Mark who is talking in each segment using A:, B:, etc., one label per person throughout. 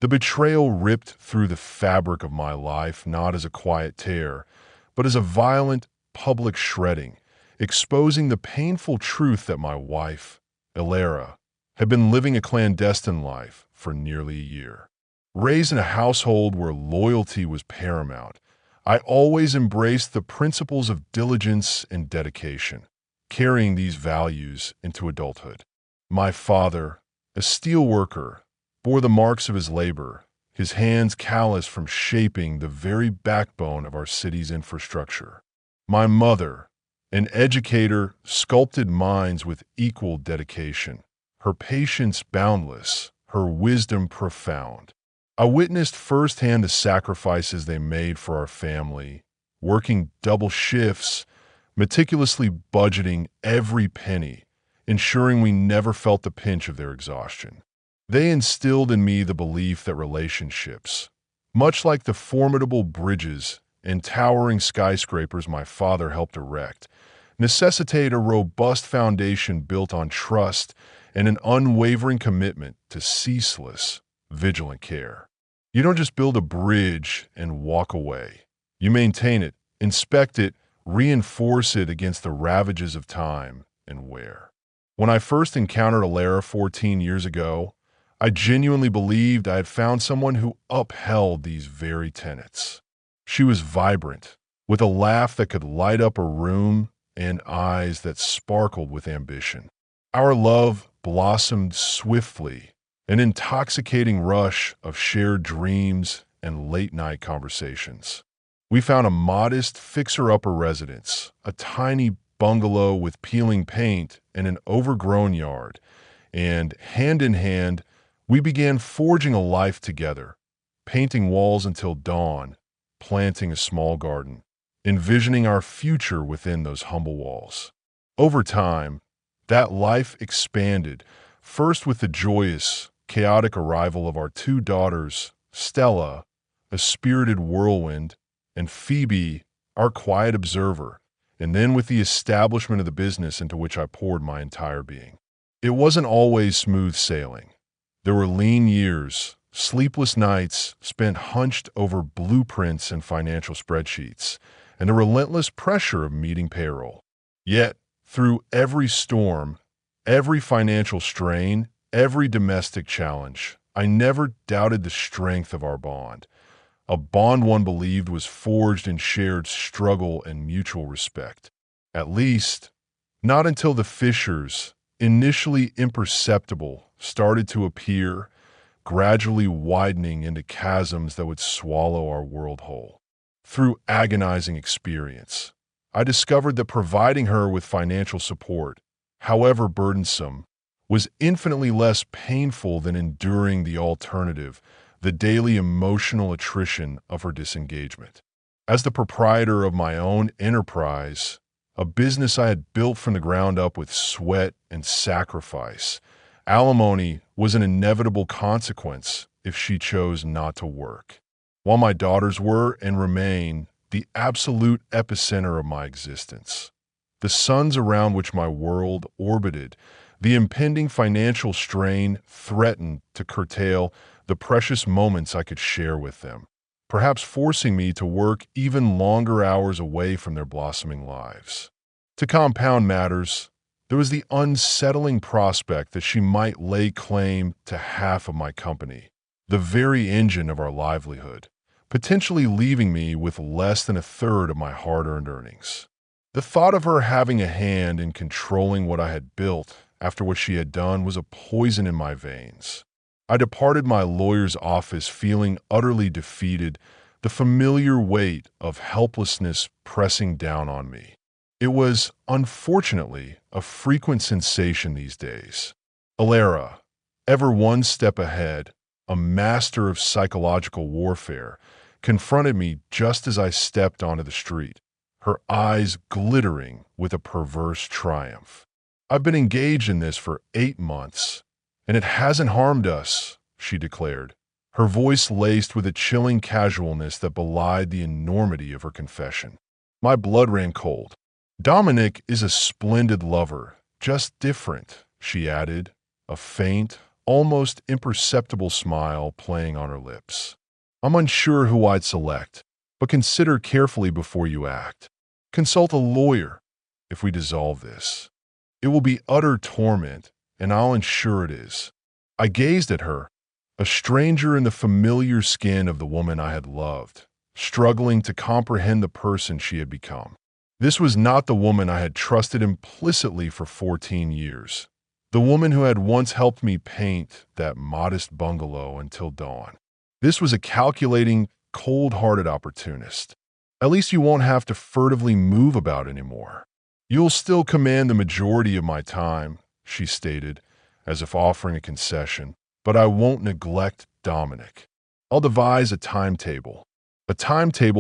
A: The betrayal ripped through the fabric of my life, not as a quiet tear, but as a violent, public shredding, exposing the painful truth that my wife, Ilera, had been living a clandestine life for nearly a year. Raised in a household where loyalty was paramount, I always embraced the principles of diligence and dedication, carrying these values into adulthood. My father, a steel worker, bore the marks of his labor, his hands calloused from shaping the very backbone of our city's infrastructure. My mother, an educator, sculpted minds with equal dedication, her patience boundless, her wisdom profound. I witnessed firsthand the sacrifices they made for our family, working double shifts, meticulously budgeting every penny, ensuring we never felt the pinch of their exhaustion. They instilled in me the belief that relationships, much like the formidable bridges and towering skyscrapers my father helped erect, necessitate a robust foundation built on trust and an unwavering commitment to ceaseless, vigilant care. You don't just build a bridge and walk away. You maintain it, inspect it, reinforce it against the ravages of time and wear. When I first encountered Alara 14 years ago, I genuinely believed I had found someone who upheld these very tenets. She was vibrant, with a laugh that could light up a room and eyes that sparkled with ambition. Our love blossomed swiftly, an intoxicating rush of shared dreams and late-night conversations. We found a modest fixer-upper residence, a tiny bungalow with peeling paint and an overgrown yard, and hand in hand, we began forging a life together, painting walls until dawn, planting a small garden, envisioning our future within those humble walls. Over time, that life expanded, first with the joyous, chaotic arrival of our two daughters, Stella, a spirited whirlwind, and Phoebe, our quiet observer, and then with the establishment of the business into which I poured my entire being. It wasn't always smooth sailing. There were lean years, sleepless nights spent hunched over blueprints and financial spreadsheets, and the relentless pressure of meeting payroll. Yet, through every storm, every financial strain, every domestic challenge, I never doubted the strength of our bond. A bond one believed was forged in shared struggle and mutual respect. At least, not until the fissures, initially imperceptible, started to appear, gradually widening into chasms that would swallow our world whole. Through agonizing experience, I discovered that providing her with financial support, however burdensome, was infinitely less painful than enduring the alternative, the daily emotional attrition of her disengagement. As the proprietor of my own enterprise, a business I had built from the ground up with sweat and sacrifice, alimony was an inevitable consequence if she chose not to work. While my daughters were and remain the absolute epicenter of my existence, the suns around which my world orbited, the impending financial strain threatened to curtail the precious moments I could share with them, perhaps forcing me to work even longer hours away from their blossoming lives. To compound matters, there was the unsettling prospect that she might lay claim to half of my company, the very engine of our livelihood, potentially leaving me with less than a third of my hard-earned earnings. The thought of her having a hand in controlling what I had built after what she had done was a poison in my veins. I departed my lawyer's office feeling utterly defeated, the familiar weight of helplessness pressing down on me. It was, unfortunately, a frequent sensation these days. Alara, ever one step ahead, a master of psychological warfare, confronted me just as I stepped onto the street, her eyes glittering with a perverse triumph. I've been engaged in this for 8 months, and it hasn't harmed us, she declared, her voice laced with a chilling casualness that belied the enormity of her confession. My blood ran cold. Dominic is a splendid lover, just different, she added, a faint, almost imperceptible smile playing on her lips. I'm unsure who I'd select, but consider carefully before you act. Consult a lawyer if we dissolve this. It will be utter torment, and I'll ensure it is. I gazed at her, a stranger in the familiar skin of the woman I had loved, struggling to comprehend the person she had become. This was not the woman I had trusted implicitly for 14 years. The woman who had once helped me paint that modest bungalow until dawn. This was a calculating, cold-hearted opportunist. At least you won't have to furtively move about anymore. You'll still command the majority of my time, she stated, as if offering a concession, but I won't neglect Dominic. I'll devise a timetable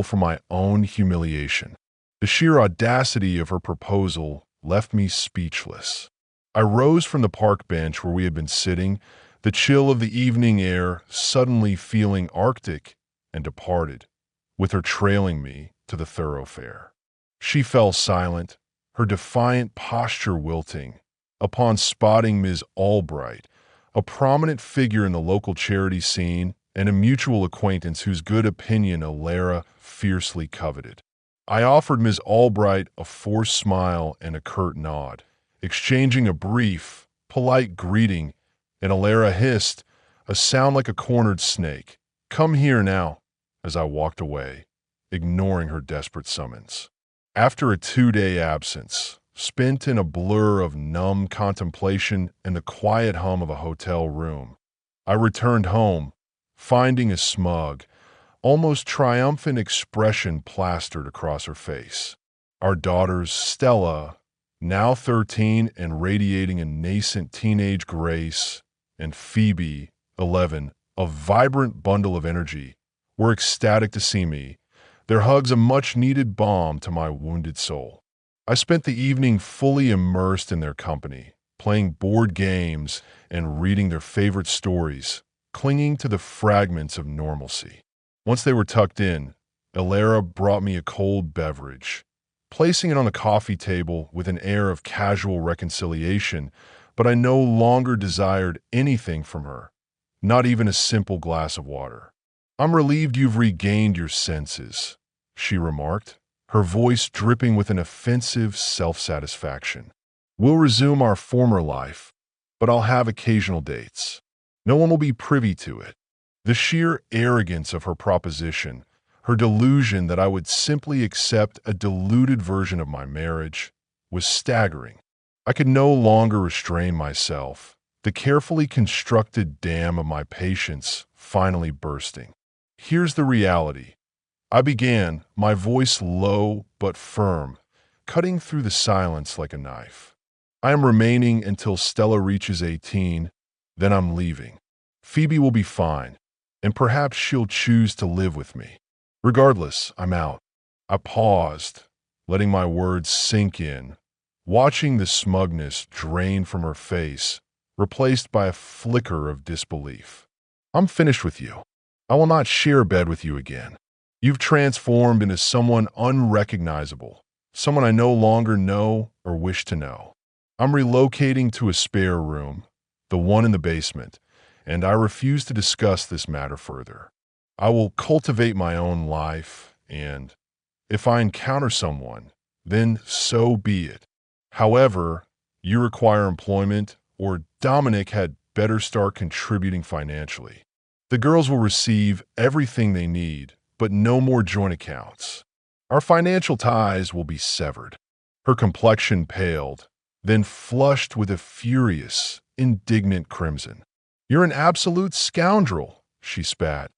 A: for my own humiliation. The sheer audacity of her proposal left me speechless. I rose from the park bench where we had been sitting, the chill of the evening air suddenly feeling arctic, and departed, with her trailing me to the thoroughfare. She fell silent, her defiant posture wilting, upon spotting Ms. Albright, a prominent figure in the local charity scene and a mutual acquaintance whose good opinion Alara fiercely coveted. I offered Ms. Albright a forced smile and a curt nod, exchanging a brief, polite greeting, and Alara hissed, a sound like a cornered snake, "Come here now," as I walked away, ignoring her desperate summons. After a 2-day absence, spent in a blur of numb contemplation and the quiet hum of a hotel room, I returned home, finding a smug, almost triumphant expression plastered across her face. Our daughters, Stella, now 13 and radiating a nascent teenage grace, and Phoebe, 11, a vibrant bundle of energy, were ecstatic to see me, their hugs a much-needed balm to my wounded soul. I spent the evening fully immersed in their company, playing board games and reading their favorite stories, clinging to the fragments of normalcy. Once they were tucked in, Alara brought me a cold beverage, placing it on the coffee table with an air of casual reconciliation, but I no longer desired anything from her, not even a simple glass of water. "I'm relieved you've regained your senses," she remarked, her voice dripping with an offensive self-satisfaction. "We'll resume our former life, but I'll have occasional dates. No one will be privy to it." The sheer arrogance of her proposition, her delusion that I would simply accept a diluted version of my marriage, was staggering. I could no longer restrain myself, the carefully constructed dam of my patience finally bursting. "Here's the reality," I began, my voice low but firm, cutting through the silence like a knife. "I am remaining until Stella reaches 18, then I'm leaving. Phoebe will be fine, and perhaps she'll choose to live with me. Regardless, I'm out." I paused, letting my words sink in, watching the smugness drain from her face, replaced by a flicker of disbelief. "I'm finished with you. I will not share a bed with you again. You've transformed into someone unrecognizable, someone I no longer know or wish to know. I'm relocating to a spare room, the one in the basement, and I refuse to discuss this matter further. I will cultivate my own life, and if I encounter someone, then so be it. However, you require employment, or Dominic had better start contributing financially. The girls will receive everything they need, but no more joint accounts. Our financial ties will be severed." Her complexion paled, then flushed with a furious, indignant crimson. "You're an absolute scoundrel," she spat,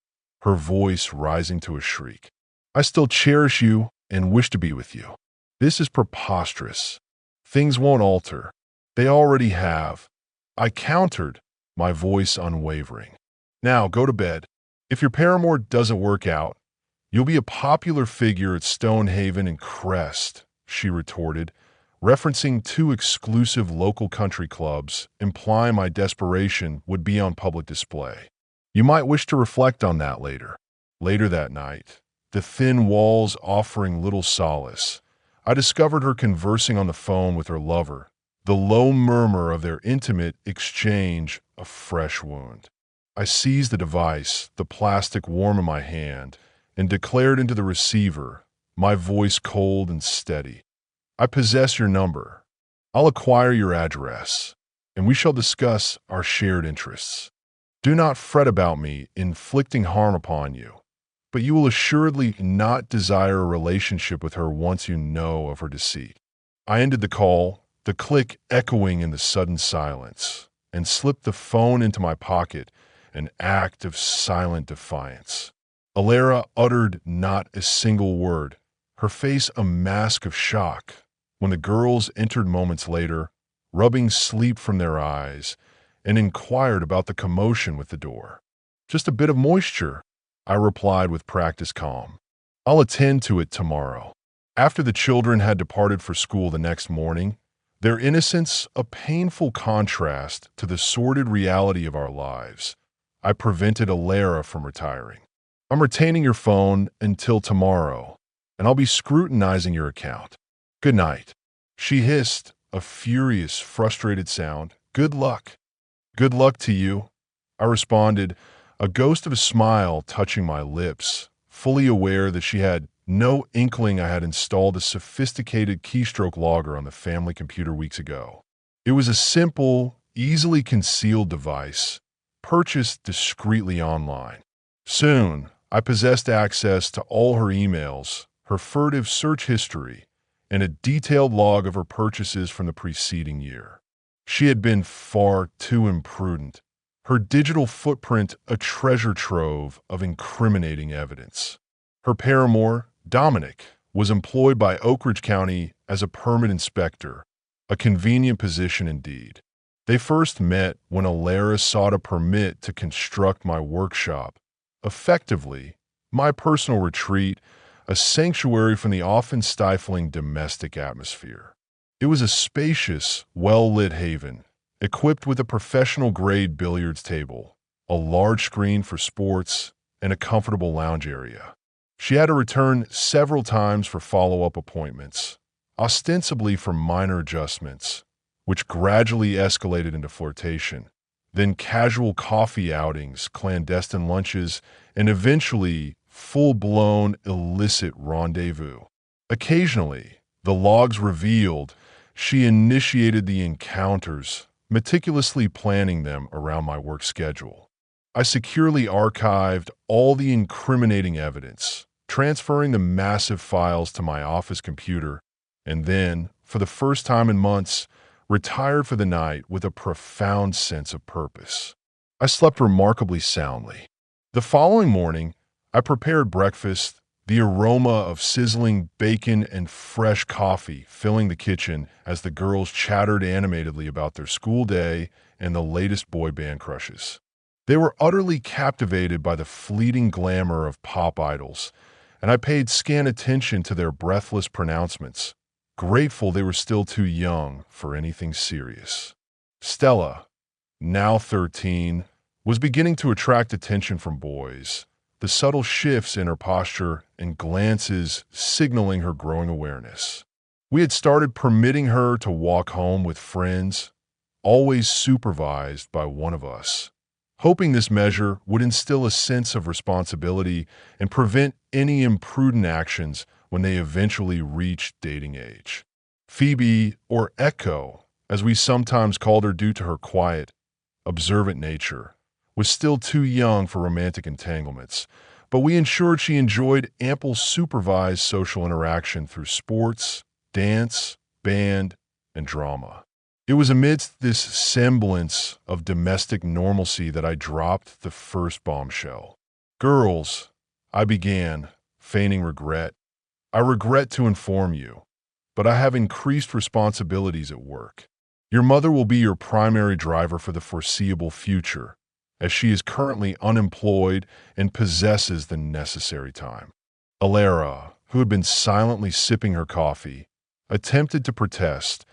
A: her voice rising to a shriek. "I still cherish you and wish to be with you. This is preposterous. Things won't alter. They already have," I countered, my voice unwavering. "Now go to bed. If your paramour doesn't work out, you'll be a popular figure at Stonehaven and Crest," she retorted, referencing 2 exclusive local country clubs, implying my desperation would be on public display. "You might wish to reflect on that later." Later that night, the thin walls offering little solace, I discovered her conversing on the phone with her lover, the low murmur of their intimate exchange a fresh wound. I seized the device, the plastic warm in my hand, and declared into the receiver, my voice cold and steady. I possess your number. I'll acquire your address, and we shall discuss our shared interests. Do not fret about me inflicting harm upon you, but you will assuredly not desire a relationship with her once you know of her deceit. I ended the call, the click echoing in the sudden silence, and slipped the phone into my pocket, an act of silent defiance. Alara uttered not a single word, her face a mask of shock, when the girls entered moments later, rubbing sleep from their eyes, and inquired about the commotion with the door. Just a bit of moisture, I replied with practiced calm. I'll attend to it tomorrow. After the children had departed for school the next morning, their innocence a painful contrast to the sordid reality of our lives, I prevented Alara from retiring. I'm retaining your phone until tomorrow, and I'll be scrutinizing your account. Good night. She hissed, a furious, frustrated sound. Good luck. Good luck to you, I responded, a ghost of a smile touching my lips, fully aware that she had no inkling I had installed a sophisticated keystroke logger on the family computer weeks ago. It was a simple, easily concealed device, purchased discreetly online. Soon, I possessed access to all her emails, her furtive search history, and a detailed log of her purchases from the preceding year. She had been far too imprudent, her digital footprint a treasure trove of incriminating evidence. Her paramour, Dominic, was employed by Oak Ridge County as a permit inspector, a convenient position indeed. They first met when Alara sought a permit to construct my workshop, effectively my personal retreat, a sanctuary from the often stifling domestic atmosphere. It was a spacious, well-lit haven, equipped with a professional-grade billiards table, a large screen for sports, and a comfortable lounge area. She had to return several times for follow-up appointments, ostensibly for minor adjustments, which gradually escalated into flirtation, then casual coffee outings, clandestine lunches, and eventually full-blown illicit rendezvous. Occasionally, the logs revealed she initiated the encounters, meticulously planning them around my work schedule. I securely archived all the incriminating evidence, transferring the massive files to my office computer, and then, for the first time in months, retired for the night with a profound sense of purpose. I slept remarkably soundly. The following morning, I prepared breakfast, the aroma of sizzling bacon and fresh coffee filling the kitchen as the girls chattered animatedly about their school day and the latest boy band crushes. They were utterly captivated by the fleeting glamour of pop idols, and I paid scant attention to their breathless pronouncements, grateful they were still too young for anything serious. Stella, now 13, was beginning to attract attention from boys, the subtle shifts in her posture and glances signaling her growing awareness. We had started permitting her to walk home with friends, always supervised by one of us, hoping this measure would instill a sense of responsibility and prevent any imprudent actions when they eventually reached dating age. Phoebe, or Echo, as we sometimes called her due to her quiet, observant nature, was still too young for romantic entanglements, but we ensured she enjoyed ample supervised social interaction through sports, dance, band, and drama. It was amidst this semblance of domestic normalcy that I dropped the first bombshell. Girls, I began, feigning regret. I regret to inform you, but I have increased responsibilities at work. Your mother will be your primary driver for the foreseeable future, as she is currently unemployed and possesses the necessary time. Alara, who had been silently sipping her coffee, attempted to protest,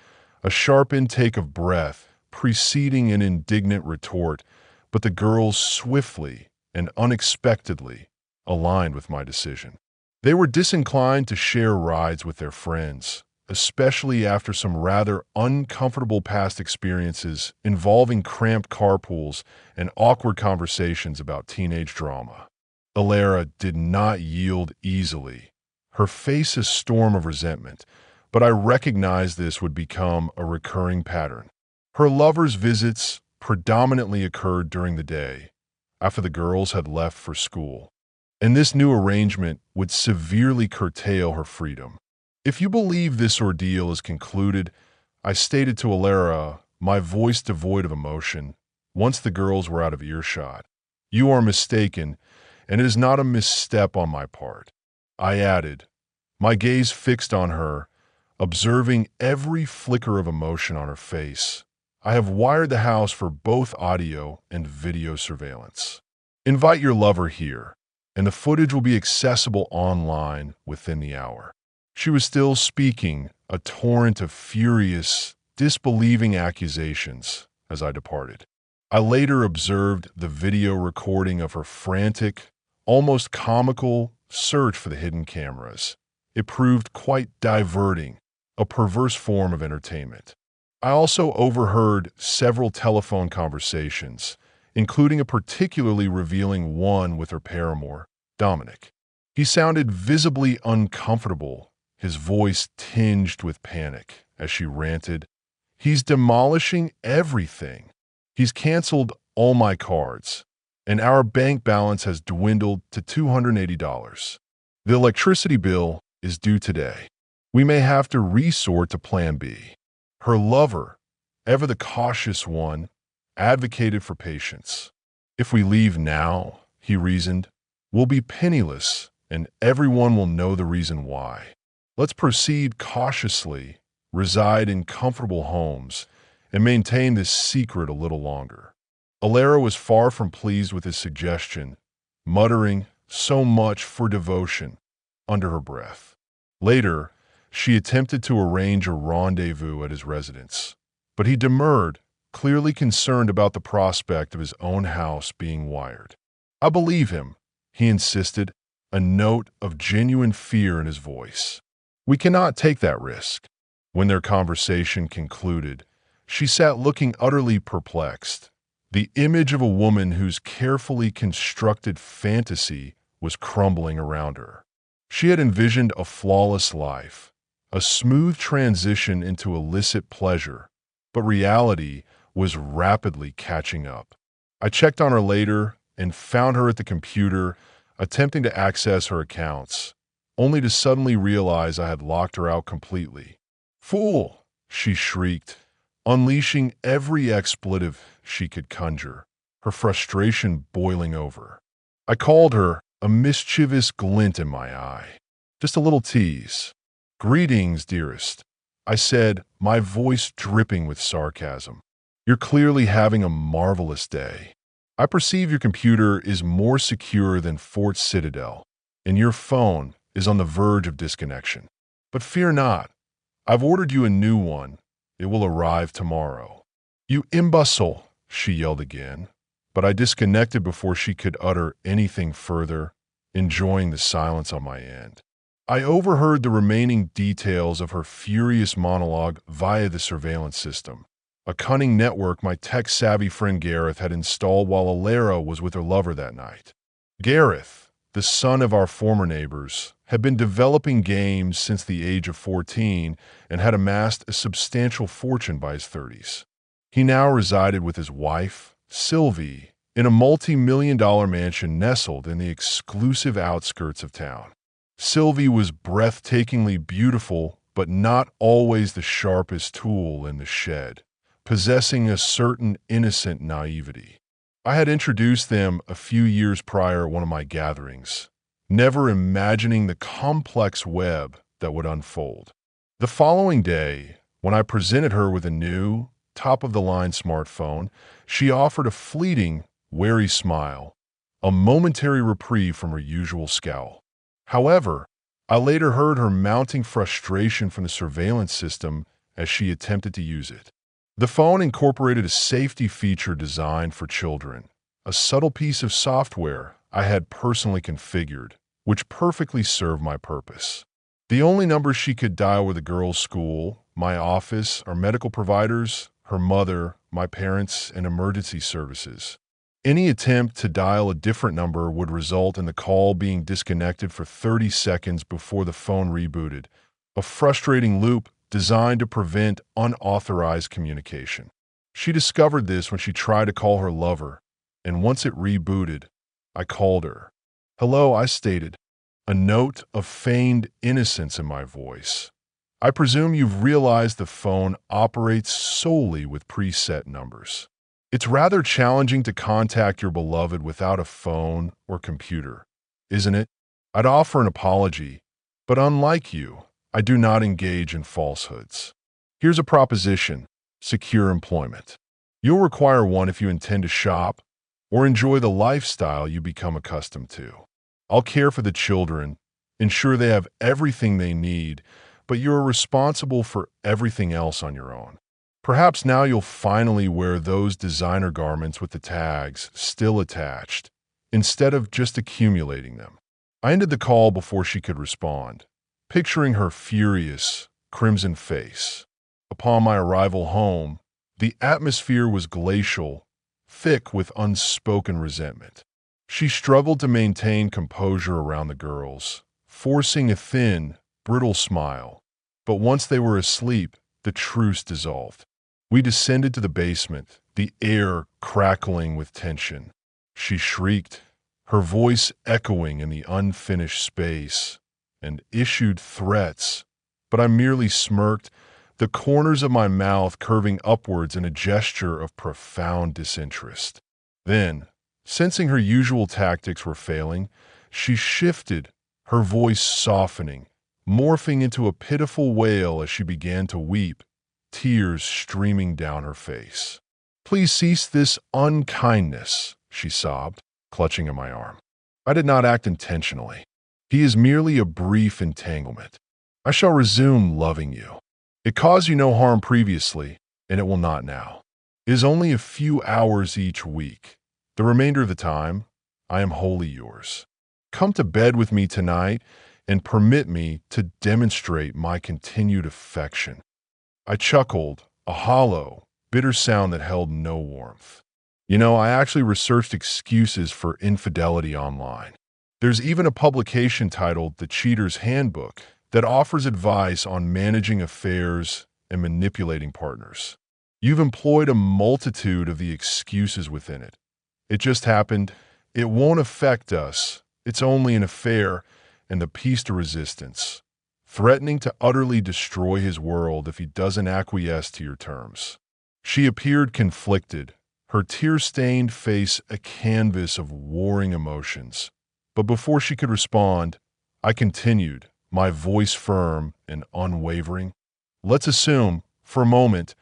A: a sharp intake of breath preceding an indignant retort, but the girls swiftly and unexpectedly aligned with my decision. They were disinclined to share rides with their friends, especially after some rather uncomfortable past experiences involving cramped carpools and awkward conversations about teenage drama. Alara did not yield easily. Her face a storm of resentment, but I recognized this would become a recurring pattern. Her lover's visits predominantly occurred during the day, after the girls had left for school, and this new arrangement would severely curtail her freedom. If you believe this ordeal is concluded, I stated to Alara, my voice devoid of emotion, once the girls were out of earshot, you are mistaken, and it is not a misstep on my part. I added, my gaze fixed on her, observing every flicker of emotion on her face. I have wired the house for both audio and video surveillance. Invite your lover here, and the footage will be accessible online within the hour. She was still speaking, a torrent of furious, disbelieving accusations, as I departed. I later observed the video recording of her frantic, almost comical search for the hidden cameras. It proved quite diverting, a perverse form of entertainment. I also overheard several telephone conversations, including a particularly revealing one with her paramour, Dominic. He sounded visibly uncomfortable, his voice tinged with panic, as she ranted, "He's demolishing everything. He's canceled all my cards, and our bank balance has dwindled to $280. The electricity bill is due today. We may have to resort to Plan B." Her lover, ever the cautious one, advocated for patience. "If we leave now," he reasoned, "we'll be penniless, and everyone will know the reason why. Let's proceed cautiously, reside in comfortable homes, and maintain this secret a little longer." Alara was far from pleased with his suggestion, muttering, "So much for devotion," under her breath. Later, she attempted to arrange a rendezvous at his residence, but he demurred, clearly concerned about the prospect of his own house being wired. "I believe him," he insisted, a note of genuine fear in his voice. "We cannot take that risk." When their conversation concluded, she sat looking utterly perplexed. The image of a woman whose carefully constructed fantasy was crumbling around her. She had envisioned a flawless life, a smooth transition into illicit pleasure, but reality was rapidly catching up. I checked on her later and found her at the computer, attempting to access her accounts, only to suddenly realize I had locked her out completely. "Fool!" she shrieked, unleashing every expletive she could conjure, her frustration boiling over. I called her, a mischievous glint in my eye. Just a little tease. "Greetings, dearest," I said, my voice dripping with sarcasm. "You're clearly having a marvelous day. I perceive your computer is more secure than Fort Citadel, and your phone is on the verge of disconnection. But fear not. I've ordered you a new one. It will arrive tomorrow." "You imbecile!" she yelled again, but I disconnected before she could utter anything further, enjoying the silence on my end. I overheard the remaining details of her furious monologue via the surveillance system, a cunning network my tech-savvy friend Gareth had installed while Alara was with her lover that night. Gareth, the son of our former neighbors, had been developing games since the age of 14 and had amassed a substantial fortune by his 30s. He now resided with his wife, Sylvie, in a multi-million-dollar mansion nestled in the exclusive outskirts of town. Sylvie was breathtakingly beautiful, but not always the sharpest tool in the shed, possessing a certain innocent naivety. I had introduced them a few years prior at one of my gatherings, never imagining the complex web that would unfold. The following day, when I presented her with a new, top-of-the-line smartphone, she offered a fleeting, wary smile, a momentary reprieve from her usual scowl. However, I later heard her mounting frustration from the surveillance system as she attempted to use it. The phone incorporated a safety feature designed for children, a subtle piece of software I had personally configured, which perfectly served my purpose. The only numbers she could dial were the girls' school, my office, our medical providers, her mother, my parents, and emergency services. Any attempt to dial a different number would result in the call being disconnected for 30 seconds before the phone rebooted, a frustrating loop designed to prevent unauthorized communication. She discovered this when she tried to call her lover, and once it rebooted, I called her. "Hello," I stated, a note of feigned innocence in my voice. "I presume you've realized the phone operates solely with preset numbers. It's rather challenging to contact your beloved without a phone or computer, isn't it? I'd offer an apology, but unlike you, I do not engage in falsehoods. Here's a proposition: secure employment. You'll require one if you intend to shop or enjoy the lifestyle you become accustomed to. I'll care for the children, ensure they have everything they need, but you're responsible for everything else on your own. Perhaps now you'll finally wear those designer garments with the tags still attached, instead of just accumulating them." I ended the call before she could respond, picturing her furious, crimson face. Upon my arrival home, the atmosphere was glacial, thick with unspoken resentment. She struggled to maintain composure around the girls, forcing a thin, brittle smile. But once they were asleep, the truce dissolved. We descended to the basement, the air crackling with tension. She shrieked, her voice echoing in the unfinished space, and issued threats, but I merely smirked, the corners of my mouth curving upwards in a gesture of profound disinterest. Then, sensing her usual tactics were failing, she shifted, her voice softening, morphing into a pitiful wail as she began to weep, tears streaming down her face. "Please cease this unkindness," she sobbed, clutching at my arm. "I did not act intentionally. He is merely a brief entanglement. I shall resume loving you. It caused you no harm previously, and it will not now. It is only a few hours each week. The remainder of the time, I am wholly yours. Come to bed with me tonight and permit me to demonstrate my continued affection." I chuckled, a hollow, bitter sound that held no warmth. I actually researched excuses for infidelity online. There's even a publication titled The Cheater's Handbook that offers advice on managing affairs and manipulating partners. You've employed a multitude of the excuses within it. "It just happened," "It won't affect us," "It's only an affair," and the piece de resistance, threatening to utterly destroy his world if he doesn't acquiesce to your terms. She appeared conflicted, her tear-stained face a canvas of warring emotions. But before she could respond, I continued, my voice firm and unwavering. "Let's assume, for a moment,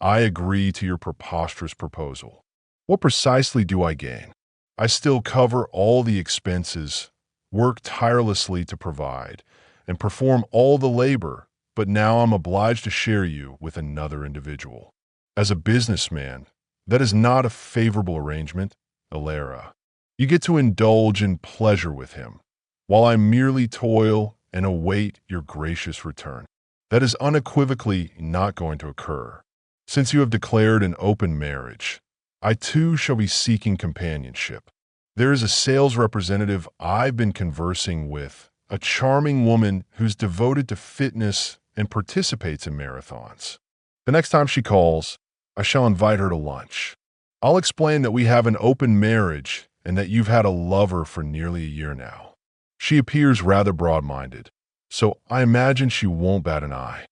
A: I agree to your preposterous proposal. What precisely do I gain? I still cover all the expenses, work tirelessly to provide, and perform all the labor, but now I'm obliged to share you with another individual. As a businessman, that is not a favorable arrangement, Alara. You get to indulge in pleasure with him, while I merely toil and await your gracious return. That is unequivocally not going to occur. Since you have declared an open marriage, I too shall be seeking companionship. There is a sales representative I've been conversing with, a charming woman who's devoted to fitness and participates in marathons. The next time she calls, I shall invite her to lunch. I'll explain that we have an open marriage and that you've had a lover for nearly a year now. She appears rather broad-minded, so I imagine she won't bat an eye.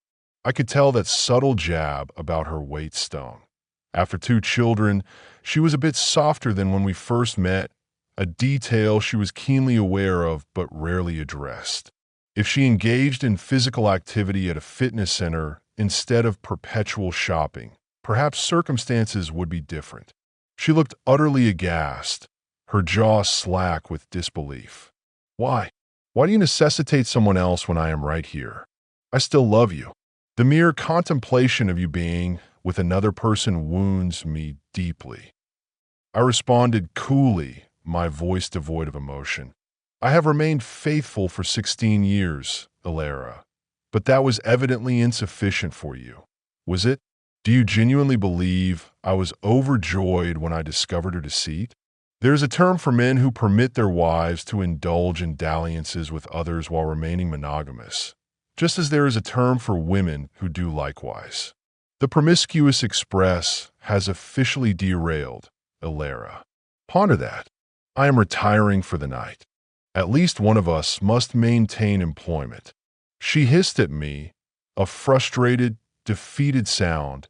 A: I could tell that subtle jab about her weight stone. After 2 children, she was a bit softer than when we first met, a detail she was keenly aware of but rarely addressed. If she engaged in physical activity at a fitness center instead of perpetual shopping, perhaps circumstances would be different. She looked utterly aghast, her jaw slack with disbelief. Why? Why do you necessitate someone else when I am right here? I still love you. The mere contemplation of you being with another person wounds me deeply. I responded coolly, my voice devoid of emotion. I have remained faithful for 16 years, Alara. But that was evidently insufficient for you. Was it? Do you genuinely believe I was overjoyed when I discovered her deceit? There's a term for men who permit their wives to indulge in dalliances with others while remaining monogamous, just as there is a term for women who do likewise. The promiscuous express has officially derailed, Alara. Ponder that. I am retiring for the night. At least one of us must maintain employment. She hissed at me, a frustrated, defeated sound,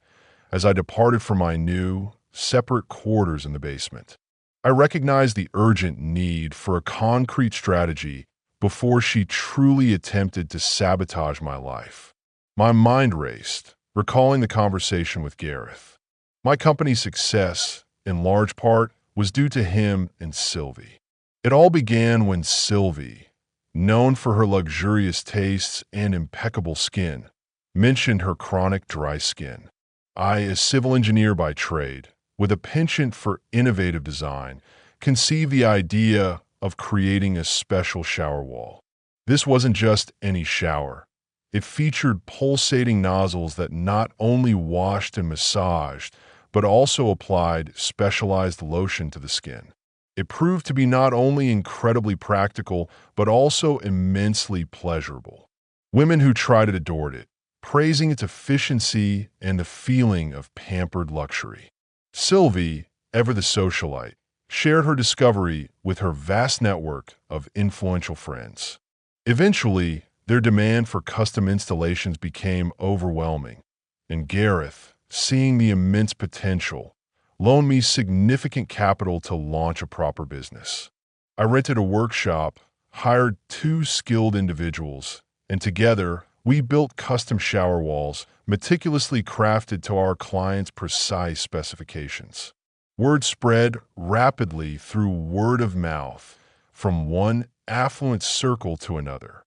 A: as I departed for my new, separate quarters in the basement. I recognized the urgent need for a concrete strategy before she truly attempted to sabotage my life. My mind raced, recalling the conversation with Gareth. My company's success, in large part, was due to him and Sylvie. It all began when Sylvie, known for her luxurious tastes and impeccable skin, mentioned her chronic dry skin. I, a civil engineer by trade, with a penchant for innovative design, conceived the idea of creating a special shower wall. This wasn't just any shower. It featured pulsating nozzles that not only washed and massaged, but also applied specialized lotion to the skin. It proved to be not only incredibly practical, but also immensely pleasurable. Women who tried it adored it, praising its efficiency and the feeling of pampered luxury. Sylvie, ever the socialite, shared her discovery with her vast network of influential friends. Eventually, their demand for custom installations became overwhelming, and Gareth, seeing the immense potential, loaned me significant capital to launch a proper business. I rented a workshop, hired 2 skilled individuals, and together we built custom shower walls meticulously crafted to our clients' precise specifications. Word spread rapidly through word of mouth from one affluent circle to another.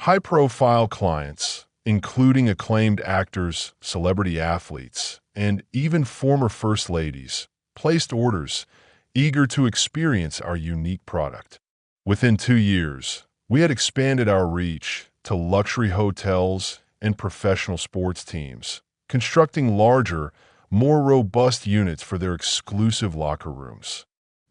A: High-profile clients, including acclaimed actors, celebrity athletes, and even former first ladies, placed orders, eager to experience our unique product. Within 2 years, we had expanded our reach to luxury hotels and professional sports teams, constructing larger, more robust units for their exclusive locker rooms.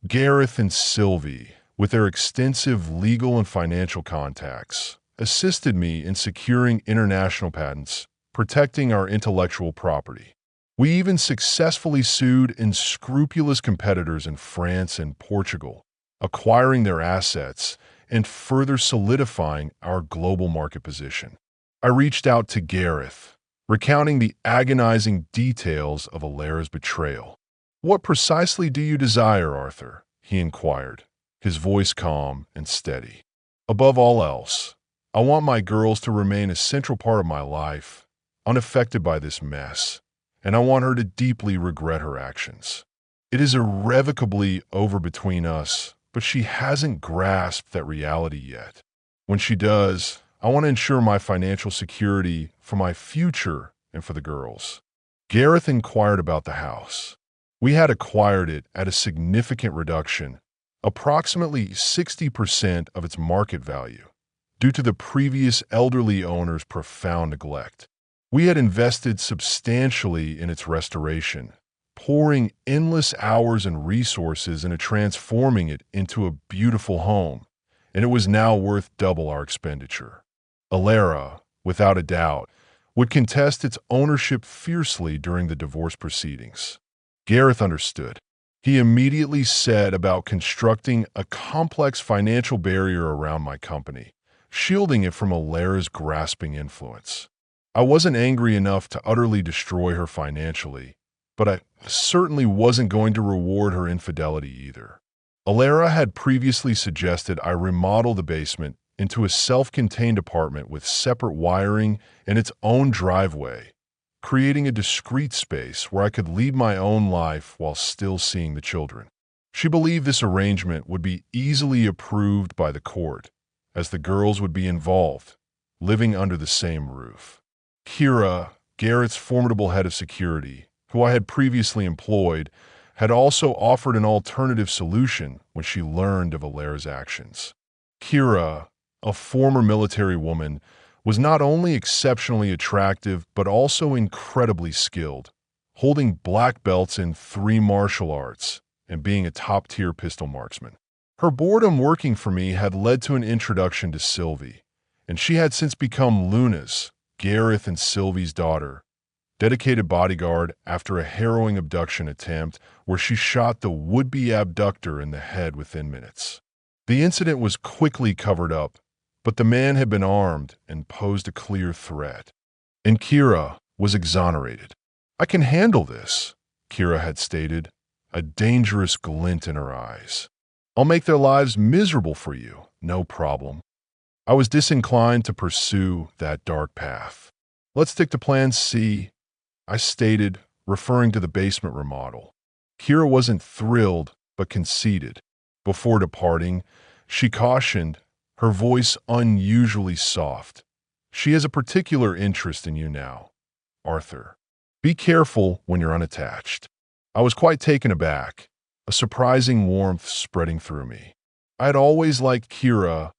A: Gareth and Sylvie, with their extensive legal and financial contacts, assisted me in securing international patents, protecting our intellectual property. We even successfully sued unscrupulous competitors in France and Portugal, acquiring their assets and further solidifying our global market position. I reached out to Gareth, recounting the agonizing details of Alara's betrayal. "What precisely do you desire, Arthur?" he inquired, his voice calm and steady. "Above all else, I want my girls to remain a central part of my life, unaffected by this mess, and I want her to deeply regret her actions. It is irrevocably over between us, but she hasn't grasped that reality yet. When she does, I want to ensure my financial security for my future and for the girls." Gareth inquired about the house. We had acquired it at a significant reduction, approximately 60% of its market value, due to the previous elderly owner's profound neglect. We had invested substantially in its restoration, pouring endless hours and resources into transforming it into a beautiful home, and it was now worth double our expenditure. Alara, without a doubt, would contest its ownership fiercely during the divorce proceedings. Gareth understood. He immediately set about constructing a complex financial barrier around my company, shielding it from Alara's grasping influence. I wasn't angry enough to utterly destroy her financially, but I certainly wasn't going to reward her infidelity either. Alara had previously suggested I remodel the basement into a self-contained apartment with separate wiring and its own driveway, creating a discreet space where I could lead my own life while still seeing the children. She believed this arrangement would be easily approved by the court, as the girls would be involved, living under the same roof. Kira, Garrett's formidable head of security, who I had previously employed, had also offered an alternative solution when she learned of Alara's actions. Kira, a former military woman, was not only exceptionally attractive but also incredibly skilled, holding black belts in 3 martial arts and being a top-tier pistol marksman. Her boredom working for me had led to an introduction to Sylvie, and she had since become Luna's, Gareth and Sylvie's daughter, dedicated bodyguard after a harrowing abduction attempt where she shot the would-be abductor in the head within minutes. The incident was quickly covered up, but the man had been armed and posed a clear threat. And Kira was exonerated. "I can handle this," Kira had stated, a dangerous glint in her eyes. "I'll make their lives miserable for you, no problem." I was disinclined to pursue that dark path. "Let's stick to plan C," I stated, referring to the basement remodel. Kira wasn't thrilled, but conceded. Before departing, she cautioned, her voice unusually soft. "She has a particular interest in you now, Arthur. Be careful when you're unattached." I was quite taken aback, a surprising warmth spreading through me. I had always liked Kira,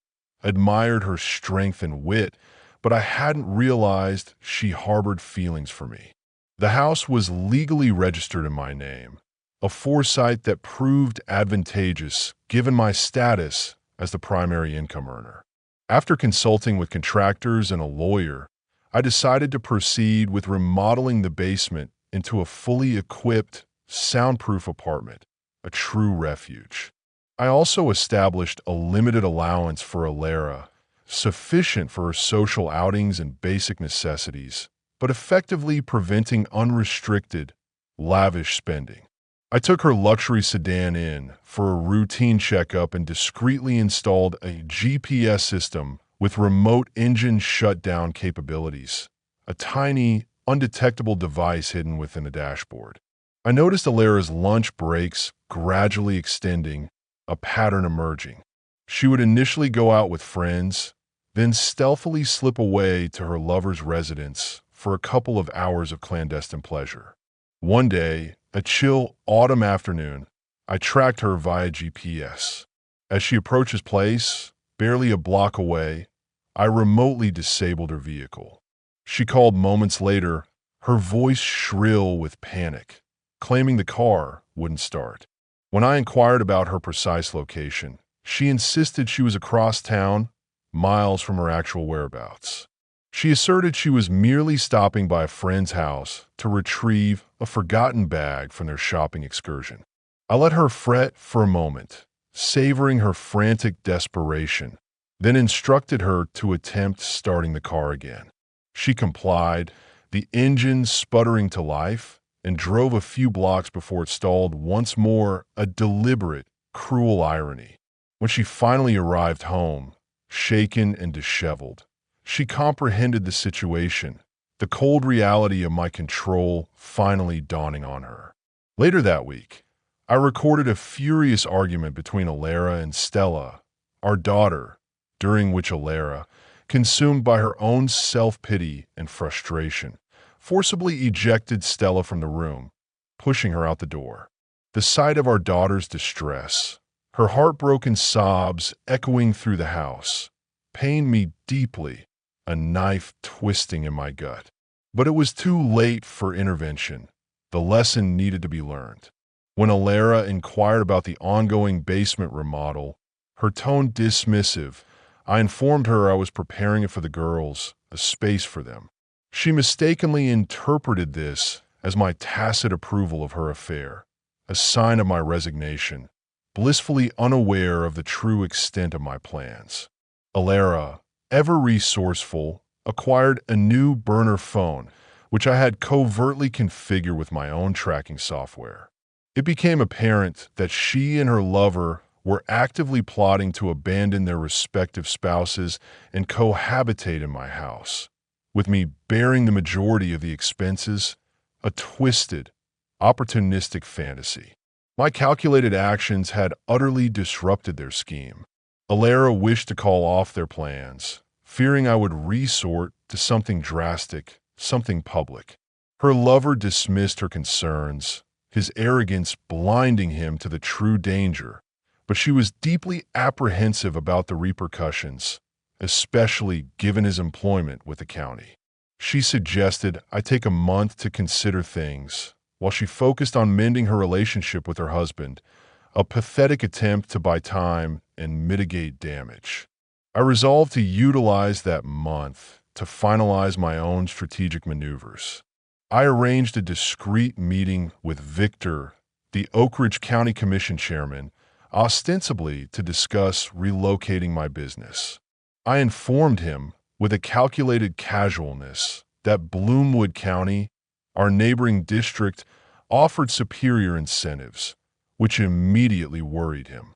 A: admired her strength and wit, but I hadn't realized she harbored feelings for me. The house was legally registered in my name, a foresight that proved advantageous given my status as the primary income earner. After consulting with contractors and a lawyer, I decided to proceed with remodeling the basement into a fully equipped, soundproof apartment, a true refuge. I also established a limited allowance for Alara, sufficient for her social outings and basic necessities, but effectively preventing unrestricted, lavish spending. I took her luxury sedan in for a routine checkup and discreetly installed a GPS system with remote engine shutdown capabilities, a tiny, undetectable device hidden within the dashboard. I noticed Alara's lunch breaks gradually extending, a pattern emerging. She would initially go out with friends, then stealthily slip away to her lover's residence for a couple of hours of clandestine pleasure. One day, a chill autumn afternoon, I tracked her via GPS. As she approached his place, barely a block away, I remotely disabled her vehicle. She called moments later, her voice shrill with panic, claiming the car wouldn't start. When I inquired about her precise location, she insisted she was across town, miles from her actual whereabouts. She asserted she was merely stopping by a friend's house to retrieve a forgotten bag from their shopping excursion. I let her fret for a moment, savoring her frantic desperation, then instructed her to attempt starting the car again. She complied, the engine sputtering to life, and drove a few blocks before it stalled once more, a deliberate, cruel irony. When she finally arrived home, shaken and disheveled, she comprehended the situation, the cold reality of my control finally dawning on her. Later that week, I recorded a furious argument between Alara and Stella, our daughter, during which Alara, consumed by her own self-pity and frustration, forcibly ejected Stella from the room, pushing her out the door. The sight of our daughter's distress, her heartbroken sobs echoing through the house, pained me deeply, a knife twisting in my gut. But it was too late for intervention. The lesson needed to be learned. When Alara inquired about the ongoing basement remodel, her tone dismissive, I informed her I was preparing it for the girls, a space for them. She mistakenly interpreted this as my tacit approval of her affair, a sign of my resignation, blissfully unaware of the true extent of my plans. Alara, ever resourceful, acquired a new burner phone, which I had covertly configured with my own tracking software. It became apparent that she and her lover were actively plotting to abandon their respective spouses and cohabitate in my house, with me bearing the majority of the expenses, a twisted, opportunistic fantasy. My calculated actions had utterly disrupted their scheme. Alara wished to call off their plans, fearing I would resort to something drastic, something public. Her lover dismissed her concerns, his arrogance blinding him to the true danger, but she was deeply apprehensive about the repercussions, especially given his employment with the county. She suggested I take a month to consider things, while she focused on mending her relationship with her husband, a pathetic attempt to buy time and mitigate damage. I resolved to utilize that month to finalize my own strategic maneuvers. I arranged a discreet meeting with Victor, the Oak Ridge County Commission chairman, ostensibly to discuss relocating my business. I informed him, with a calculated casualness, that Bloomwood County, our neighboring district, offered superior incentives, which immediately worried him.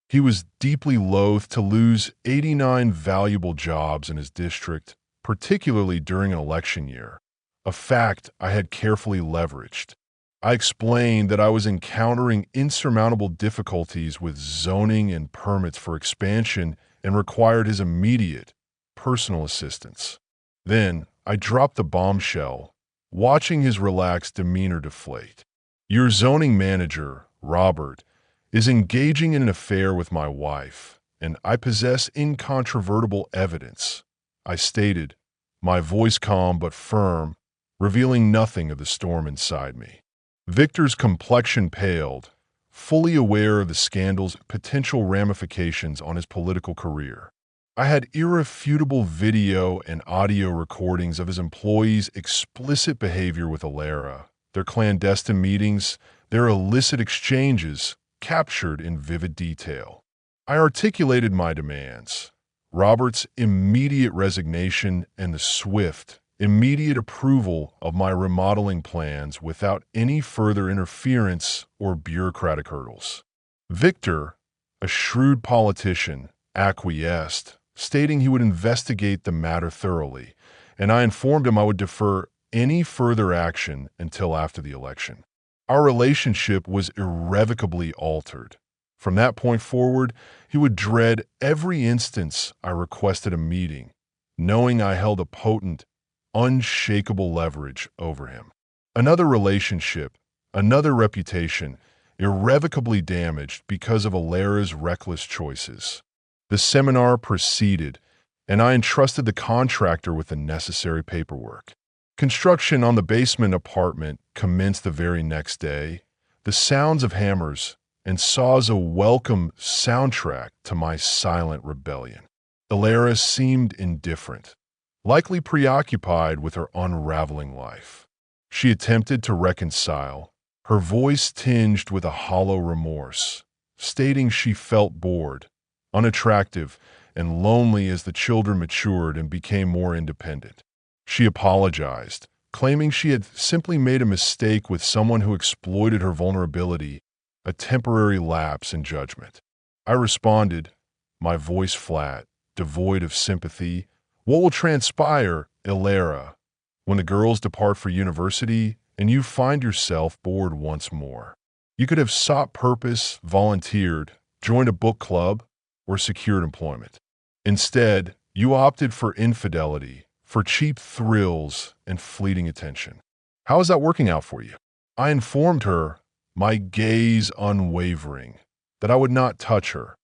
A: He was deeply loath to lose 89 valuable jobs in his district, particularly during an election year, a fact I had carefully leveraged. I explained that I was encountering insurmountable difficulties with zoning and permits for expansion and required his immediate, personal assistance. Then, I dropped the bombshell, watching his relaxed demeanor deflate. Your zoning manager, Robert, is engaging in an affair with my wife, and I possess incontrovertible evidence, I stated, my voice calm but firm, revealing nothing of the storm inside me. Victor's complexion paled, fully aware of the scandal's potential ramifications on his political career. I had irrefutable video and audio recordings of his employees' explicit behavior with Alara, their clandestine meetings, their illicit exchanges, captured in vivid detail. I articulated my demands: Robert's immediate resignation and the swift, immediate approval of my remodeling plans without any further interference or bureaucratic hurdles. Victor, a shrewd politician, acquiesced, stating he would investigate the matter thoroughly, and I informed him I would defer any further action until after the election. Our relationship was irrevocably altered. From that point forward, he would dread every instance I requested a meeting, knowing I held a potent, unshakable leverage over him. Another relationship, another reputation, irrevocably damaged because of Alara's reckless choices. The seminar proceeded, and I entrusted the contractor with the necessary paperwork. Construction on the basement apartment commenced the very next day. The sounds of hammers and saws a welcome soundtrack to my silent rebellion. Alara seemed indifferent, likely preoccupied with her unraveling life. She attempted to reconcile, her voice tinged with a hollow remorse, stating she felt bored, unattractive, and lonely as the children matured and became more independent. She apologized, claiming she had simply made a mistake with someone who exploited her vulnerability, a temporary lapse in judgment. I responded, my voice flat, devoid of sympathy. What will transpire, Alara, when the girls depart for university and you find yourself bored once more? You could have sought purpose, volunteered, joined a book club, or secured employment. Instead, you opted for infidelity, for cheap thrills and fleeting attention. How is that working out for you? I informed her, my gaze unwavering, that I would not touch her.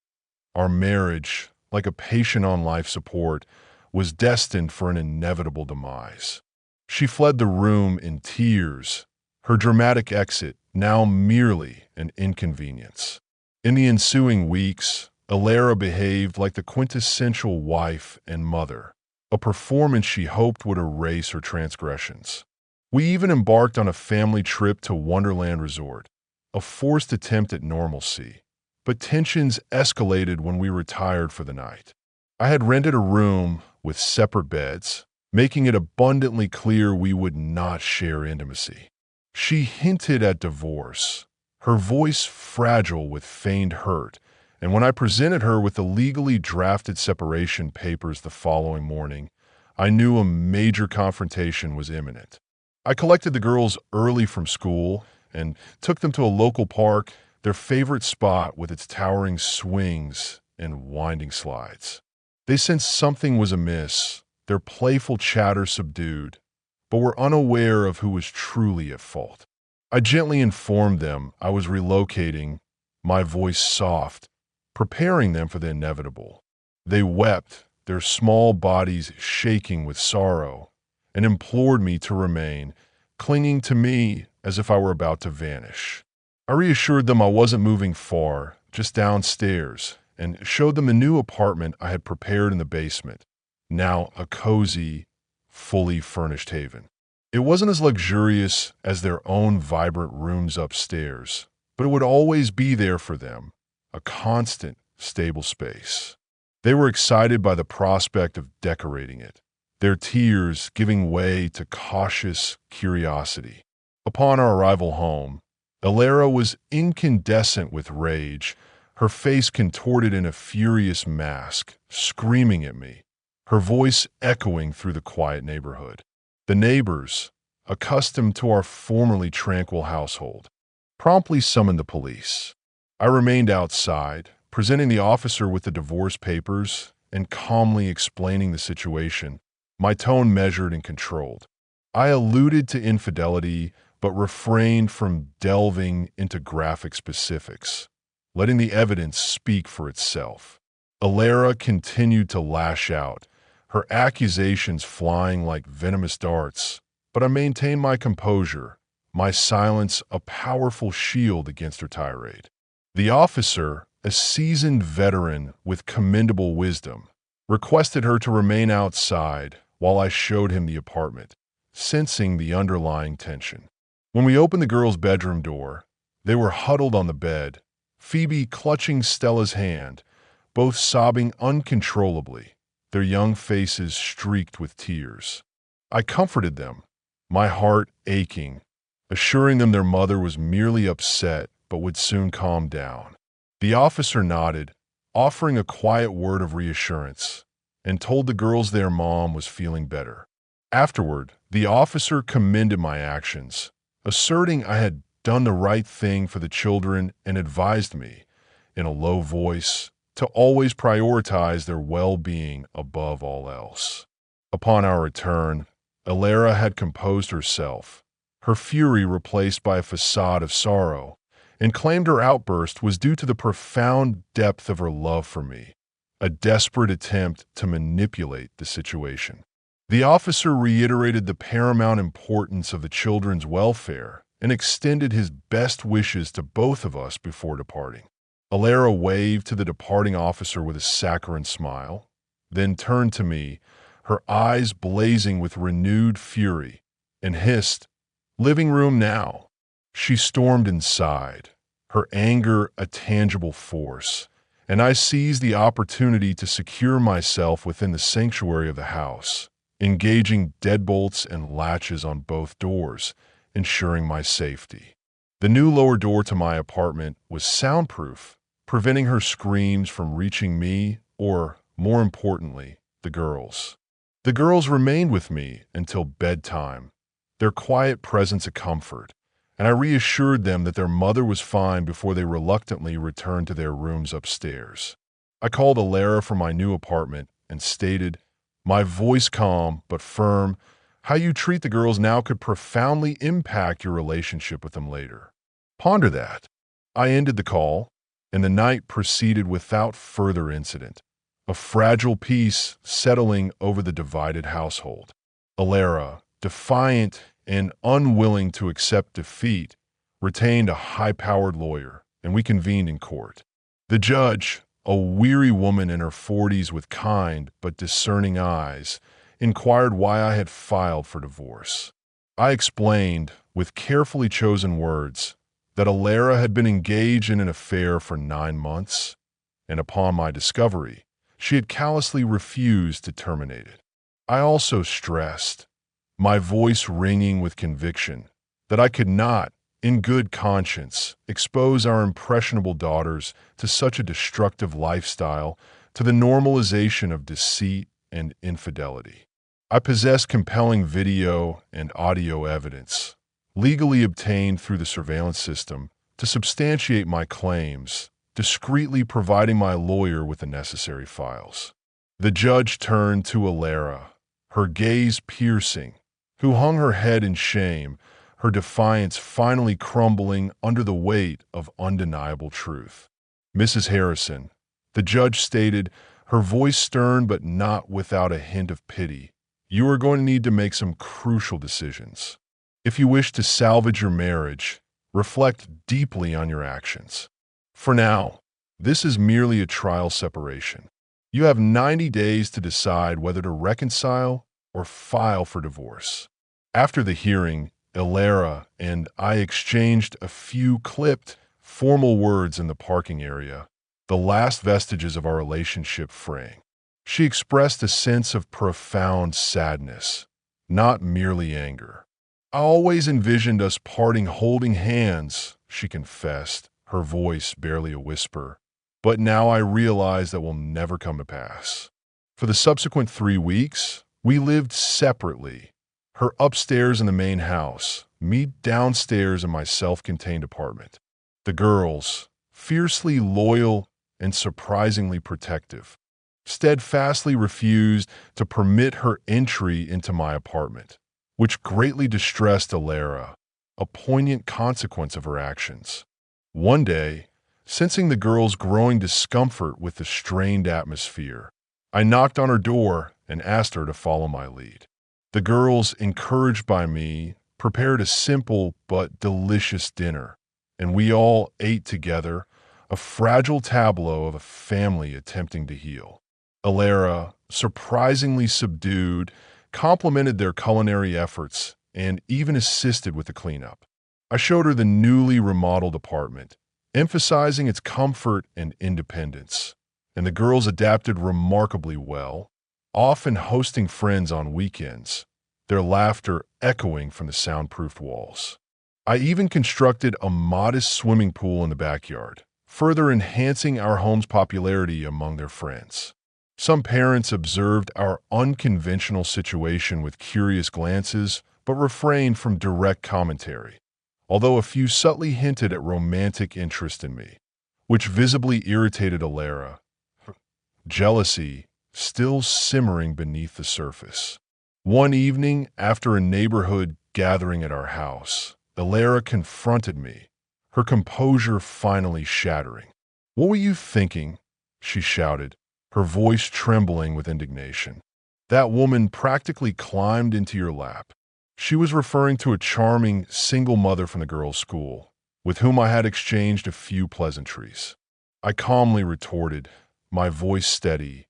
A: Our marriage, like a patient on life support, was destined for an inevitable demise. She fled the room in tears, her dramatic exit now merely an inconvenience. In the ensuing weeks, Alara behaved like the quintessential wife and mother, a performance she hoped would erase her transgressions. We even embarked on a family trip to Wonderland Resort, a forced attempt at normalcy, but tensions escalated when we retired for the night. I had rented a room with separate beds, making it abundantly clear we would not share intimacy. She hinted at divorce, her voice fragile with feigned hurt, and when I presented her with the legally drafted separation papers the following morning, I knew a major confrontation was imminent. I collected the girls early from school and took them to a local park, their favorite spot with its towering swings and winding slides. They sensed something was amiss, their playful chatter subdued, but were unaware of who was truly at fault. I gently informed them I was relocating, my voice soft, preparing them for the inevitable. They wept, their small bodies shaking with sorrow, and implored me to remain, clinging to me as if I were about to vanish. I reassured them I wasn't moving far, just downstairs, and showed them the new apartment I had prepared in the basement, now a cozy, fully furnished haven. It wasn't as luxurious as their own vibrant rooms upstairs, but it would always be there for them, a constant, stable space. They were excited by the prospect of decorating it, their tears giving way to cautious curiosity. Upon our arrival home, Alara was incandescent with rage, her face contorted in a furious mask, screaming at me, her voice echoing through the quiet neighborhood. The neighbors, accustomed to our formerly tranquil household, promptly summoned the police. I remained outside, presenting the officer with the divorce papers and calmly explaining the situation, my tone measured and controlled. I alluded to infidelity, but refrained from delving into graphic specifics, letting the evidence speak for itself. Alara continued to lash out, her accusations flying like venomous darts, but I maintained my composure, my silence a powerful shield against her tirade. The officer, a seasoned veteran with commendable wisdom, requested her to remain outside while I showed him the apartment, sensing the underlying tension. When we opened the girls' bedroom door, they were huddled on the bed, Phoebe clutching Stella's hand, both sobbing uncontrollably, their young faces streaked with tears. I comforted them, my heart aching, assuring them their mother was merely upset but would soon calm down. The officer nodded, offering a quiet word of reassurance, and told the girls their mom was feeling better. Afterward, the officer commended my actions, asserting I had done the right thing for the children and advised me, in a low voice, to always prioritize their well-being above all else. Upon our return, Alara had composed herself, her fury replaced by a facade of sorrow, and claimed her outburst was due to the profound depth of her love for me, a desperate attempt to manipulate the situation. The officer reiterated the paramount importance of the children's welfare and extended his best wishes to both of us before departing. Alara waved to the departing officer with a saccharine smile, then turned to me, her eyes blazing with renewed fury, and hissed, "Living room now." She stormed inside, her anger a tangible force, and I seized the opportunity to secure myself within the sanctuary of the house, engaging deadbolts and latches on both doors, ensuring my safety. The new lower door to my apartment was soundproof, preventing her screams from reaching me or, more importantly, the girls. The girls remained with me until bedtime, their quiet presence a comfort, and I reassured them that their mother was fine before they reluctantly returned to their rooms upstairs. I called Alara from my new apartment and stated, my voice calm but firm, how you treat the girls now could profoundly impact your relationship with them later. Ponder that. I ended the call, and the night proceeded without further incident, a fragile peace settling over the divided household. Alara, defiant and unwilling to accept defeat, retained a high-powered lawyer, and we convened in court. The judge, a weary woman in her 40s with kind but discerning eyes, inquired why I had filed for divorce. I explained, with carefully chosen words, that Alara had been engaged in an affair for 9 months, and upon my discovery, she had callously refused to terminate it. I also stressed, my voice ringing with conviction, that I could not, in good conscience, expose our impressionable daughters to such a destructive lifestyle, to the normalization of deceit and infidelity. I possessed compelling video and audio evidence, legally obtained through the surveillance system, to substantiate my claims, discreetly providing my lawyer with the necessary files. The judge turned to Alara, her gaze piercing, who hung her head in shame, her defiance finally crumbling under the weight of undeniable truth. "Mrs. Harrison," the judge stated, her voice stern but not without a hint of pity. "You are going to need to make some crucial decisions. If you wish to salvage your marriage, reflect deeply on your actions. For now, this is merely a trial separation. You have 90 days to decide whether to reconcile or file for divorce." After the hearing, Ilera and I exchanged a few clipped, formal words in the parking area, the last vestiges of our relationship fraying. She expressed a sense of profound sadness, not merely anger. "I always envisioned us parting holding hands," she confessed, her voice barely a whisper. "But now I realize that will never come to pass." For the subsequent 3 weeks, we lived separately. Her upstairs in the main house, me downstairs in my self-contained apartment. The girls, fiercely loyal and surprisingly protective, steadfastly refused to permit her entry into my apartment, which greatly distressed Ilera, a poignant consequence of her actions. One day, sensing the girls' growing discomfort with the strained atmosphere, I knocked on her door and asked her to follow my lead. The girls, encouraged by me, prepared a simple but delicious dinner, and we all ate together, a fragile tableau of a family attempting to heal. Ilera, surprisingly subdued, complimented their culinary efforts and even assisted with the cleanup. I showed her the newly remodeled apartment, emphasizing its comfort and independence, and the girls adapted remarkably well, often hosting friends on weekends, their laughter echoing from the soundproofed walls. I even constructed a modest swimming pool in the backyard, further enhancing our home's popularity among their friends. Some parents observed our unconventional situation with curious glances, but refrained from direct commentary, although a few subtly hinted at romantic interest in me, which visibly irritated Ilera, jealousy still simmering beneath the surface. One evening, after a neighborhood gathering at our house, Ilera confronted me, her composure finally shattering. "What were you thinking?" she shouted, her voice trembling with indignation. "That woman practically climbed into your lap." She was referring to a charming single mother from the girls' school, with whom I had exchanged a few pleasantries. I calmly retorted, my voice steady.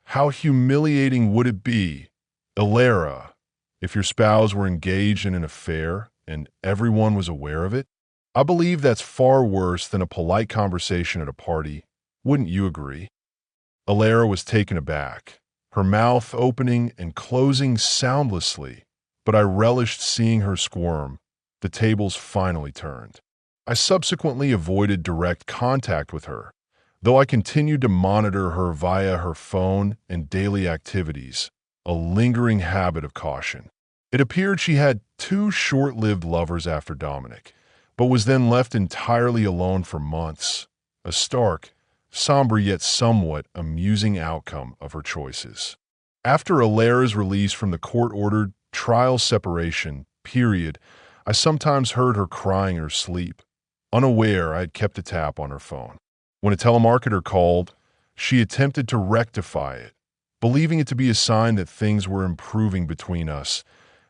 A: "How humiliating would it be, Ilera, if your spouse were engaged in an affair and everyone was aware of it? I believe that's far worse than a polite conversation at a party. Wouldn't you agree?" Ilera was taken aback, her mouth opening and closing soundlessly, but I relished seeing her squirm. The tables finally turned. I subsequently avoided direct contact with her, though I continued to monitor her via her phone and daily activities, a lingering habit of caution. It appeared she had 2 short-lived lovers after Dominic, but was then left entirely alone for months, a stark, somber yet somewhat amusing outcome of her choices. After Ilera's release from the court-ordered trial separation period, I sometimes heard her crying in her sleep, unaware I had kept a tap on her phone. When a telemarketer called, she attempted to rectify it, believing it to be a sign that things were improving between us,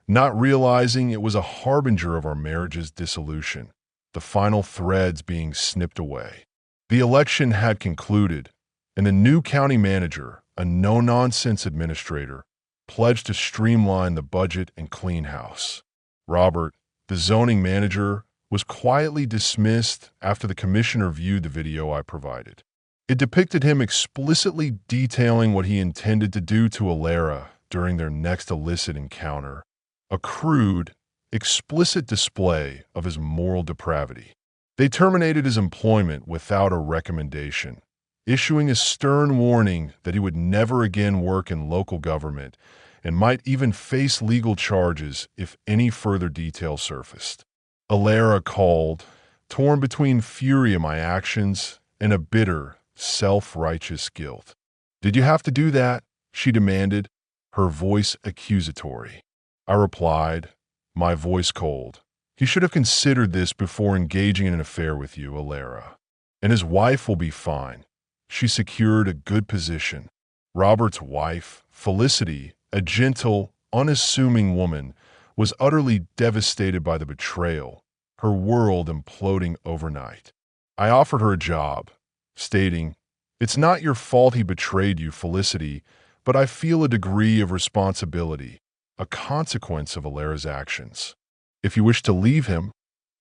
A: not realizing it was a harbinger of our marriage's dissolution, the final threads being snipped away. The election had concluded, and the new county manager, a no-nonsense administrator, pledged to streamline the budget and clean house. Robert, the zoning manager, was quietly dismissed after the commissioner viewed the video I provided. It depicted him explicitly detailing what he intended to do to Ilera during their next illicit encounter, a crude, explicit display of his moral depravity. They terminated his employment without a recommendation, issuing a stern warning that he would never again work in local government and might even face legal charges if any further details surfaced. Ilera called, torn between fury at my actions and a bitter, self-righteous guilt. "Did you have to do that?" she demanded, her voice accusatory. I replied, my voice cold. "He should have considered this before engaging in an affair with you, Ilera. And his wife will be fine. She secured a good position. Robert's wife, Felicity, a gentle, unassuming woman, was utterly devastated by the betrayal, her world imploding overnight. I offered her a job, stating, "It's not your fault he betrayed you, Felicity, but I feel a degree of responsibility, a consequence of Alara's actions. If you wish to leave him,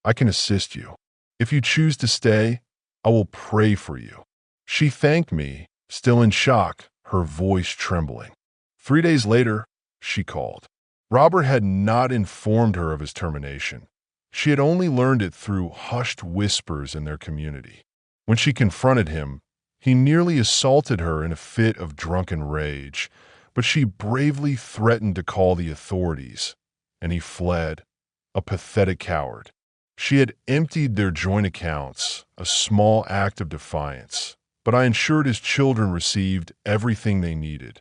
A: I can assist you. If you choose to stay, I will pray for you." She thanked me, still in shock, her voice trembling. 3 days later, she called. Robert had not informed her of his termination. She had only learned it through hushed whispers in their community. When she confronted him, he nearly assaulted her in a fit of drunken rage, but she bravely threatened to call the authorities, and he fled, a pathetic coward. She had emptied their joint accounts, a small act of defiance, but I ensured his children received everything they needed,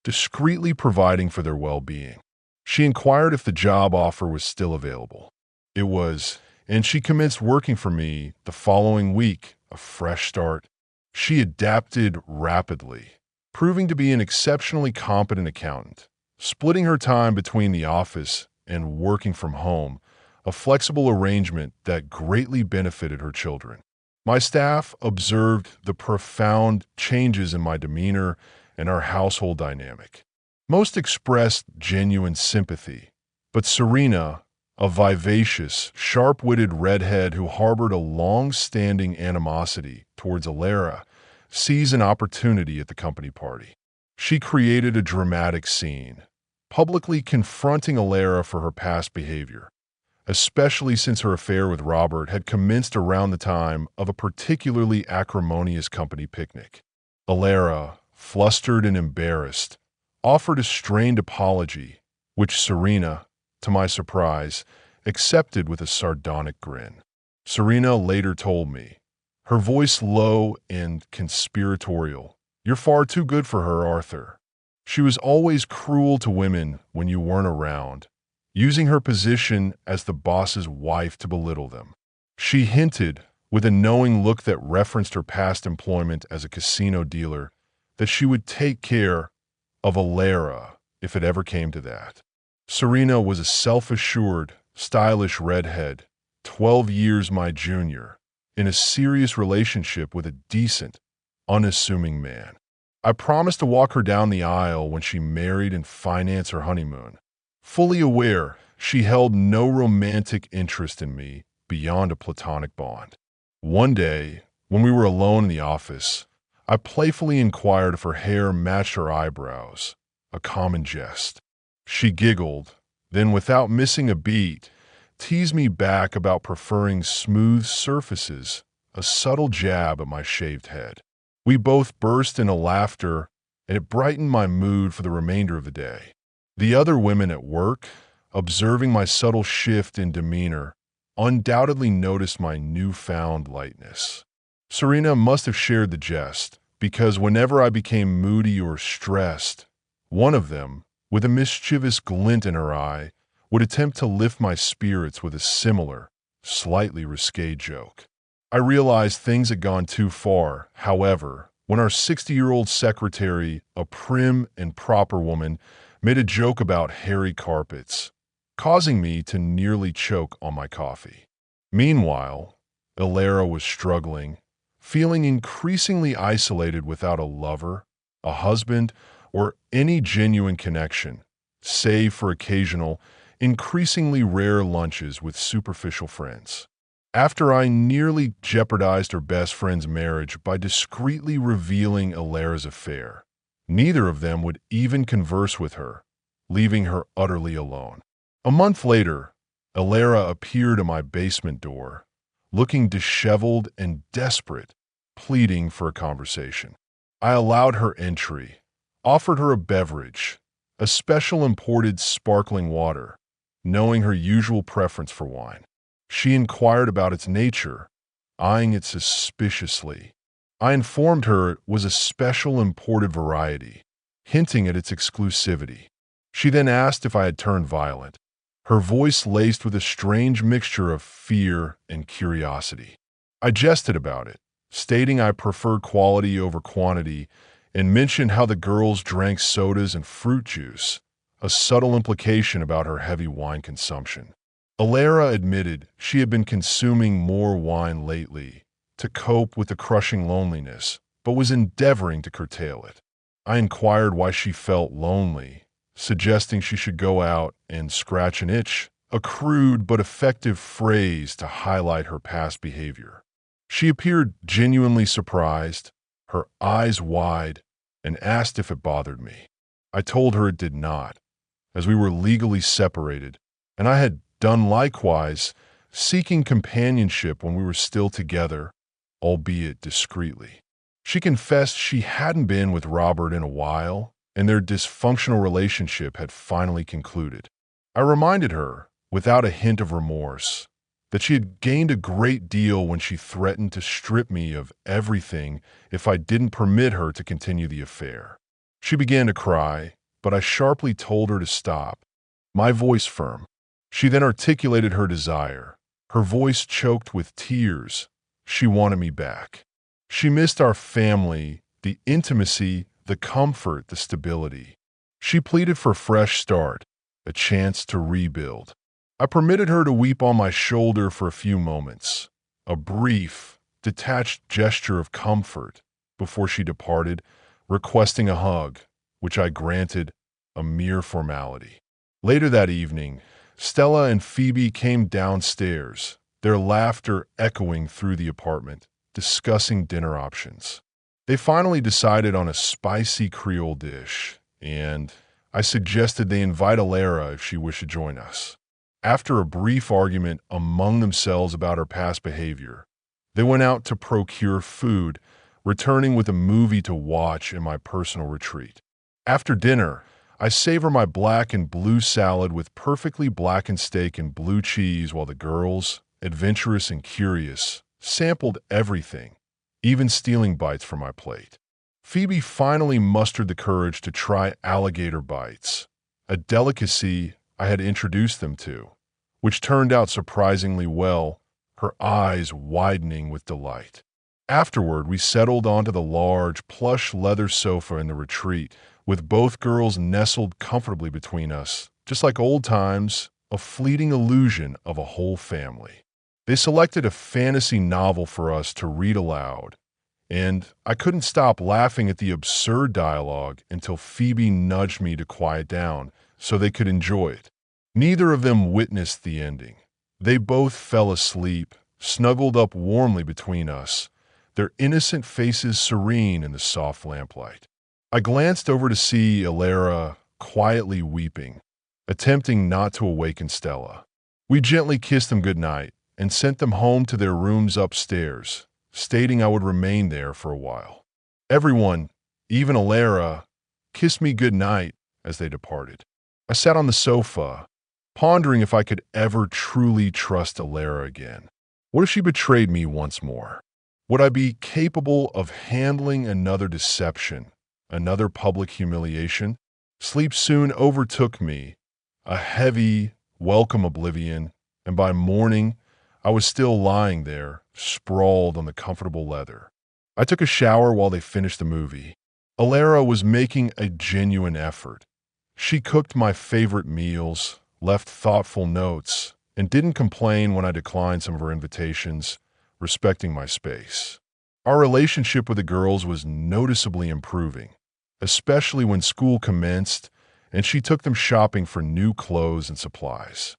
A: discreetly providing for their well-being. She inquired if the job offer was still available. It was, and she commenced working for me the following week, a fresh start. She adapted rapidly, proving to be an exceptionally competent accountant, splitting her time between the office and working from home, a flexible arrangement that greatly benefited her children. My staff observed the profound changes in my demeanor and our household dynamic. Most expressed genuine sympathy, but Serena, a vivacious, sharp-witted redhead who harbored a long-standing animosity towards Alara, seized an opportunity at the company party. She created a dramatic scene, publicly confronting Alara for her past behavior, especially since her affair with Robert had commenced around the time of a particularly acrimonious company picnic. Alara, flustered and embarrassed, offered a strained apology, which Serena, to my surprise, accepted with a sardonic grin. Serena later told me, her voice low and conspiratorial, "You're far too good for her, Arthur. She was always cruel to women when you weren't around, using her position as the boss's wife to belittle them." She hinted, with a knowing look that referenced her past employment as a casino dealer, that she would take care of Alara if it ever came to that. Serena was a self-assured, stylish redhead, 12 years my junior, in a serious relationship with a decent, unassuming man. I promised to walk her down the aisle when she married and finance her honeymoon, fully aware she held no romantic interest in me beyond a platonic bond. One day, when we were alone in the office, I playfully inquired if her hair matched her eyebrows, a common jest. She giggled, then without missing a beat, teased me back about preferring smooth surfaces, a subtle jab at my shaved head. We both burst into laughter, and it brightened my mood for the remainder of the day. The other women at work, observing my subtle shift in demeanor, undoubtedly noticed my newfound lightness. Serena must have shared the jest, because whenever I became moody or stressed, one of them, with a mischievous glint in her eye, would attempt to lift my spirits with a similar, slightly risque joke. I realized things had gone too far, however, when our 60-year-old secretary, a prim and proper woman, made a joke about hairy carpets, causing me to nearly choke on my coffee. Meanwhile, Alara was struggling, feeling increasingly isolated without a lover, a husband, or any genuine connection, save for occasional, increasingly rare lunches with superficial friends. After I nearly jeopardized her best friend's marriage by discreetly revealing Alara's affair, neither of them would even converse with her, leaving her utterly alone. A month later, Alara appeared at my basement door, looking disheveled and desperate, pleading for a conversation. I allowed her entry, offered her a beverage, a special imported sparkling water, knowing her usual preference for wine. She inquired about its nature, eyeing it suspiciously. I informed her it was a special imported variety, hinting at its exclusivity. She then asked if I had turned violent, her voice laced with a strange mixture of fear and curiosity. I jested about it, stating I preferred quality over quantity and mentioned how the girls drank sodas and fruit juice, a subtle implication about her heavy wine consumption. Alara admitted she had been consuming more wine lately to cope with the crushing loneliness, but was endeavoring to curtail it. I inquired why she felt lonely, suggesting she should go out and scratch an itch, a crude but effective phrase to highlight her past behavior. She appeared genuinely surprised, her eyes wide, and asked if it bothered me. I told her it did not, as we were legally separated, and I had done likewise, seeking companionship when we were still together, albeit discreetly. She confessed she hadn't been with Robert in a while, and their dysfunctional relationship had finally concluded. I reminded her, without a hint of remorse, that she had gained a great deal when she threatened to strip me of everything if I didn't permit her to continue the affair. She began to cry, but I sharply told her to stop, my voice firm. She then articulated her desire, her voice choked with tears. She wanted me back. She missed our family, the intimacy, the comfort, the stability. She pleaded for a fresh start, a chance to rebuild. I permitted her to weep on my shoulder for a few moments, a brief, detached gesture of comfort before she departed, requesting a hug, which I granted, a mere formality. Later that evening, Stella and Phoebe came downstairs, their laughter echoing through the apartment, discussing dinner options. They finally decided on a spicy Creole dish, and I suggested they invite Alara if she wished to join us. After a brief argument among themselves about her past behavior, they went out to procure food, returning with a movie to watch in my personal retreat. After dinner, I savor my black and blue salad with perfectly blackened steak and blue cheese while the girls, adventurous and curious, sampled everything, even stealing bites from my plate. Phoebe finally mustered the courage to try alligator bites, a delicacy I had introduced them to, which turned out surprisingly well, her eyes widening with delight. Afterward, we settled onto the large, plush leather sofa in the retreat, with both girls nestled comfortably between us, just like old times, a fleeting illusion of a whole family. They selected a fantasy novel for us to read aloud, and I couldn't stop laughing at the absurd dialogue until Phoebe nudged me to quiet down so they could enjoy it. Neither of them witnessed the ending. They both fell asleep, snuggled up warmly between us, their innocent faces serene in the soft lamplight. I glanced over to see Alara quietly weeping, attempting not to awaken Stella. We gently kissed them goodnight and sent them home to their rooms upstairs, stating I would remain there for a while. Everyone, even Alara, kissed me goodnight as they departed. I sat on the sofa, pondering if I could ever truly trust Alara again. What if she betrayed me once more? Would I be capable of handling another deception, another public humiliation? Sleep soon overtook me, a heavy, welcome oblivion, and by morning, I was still lying there, sprawled on the comfortable leather. I took a shower while they finished the movie. Alara was making a genuine effort. She cooked my favorite meals, left thoughtful notes, and didn't complain when I declined some of her invitations, respecting my space. Our relationship with the girls was noticeably improving, especially when school commenced and she took them shopping for new clothes and supplies.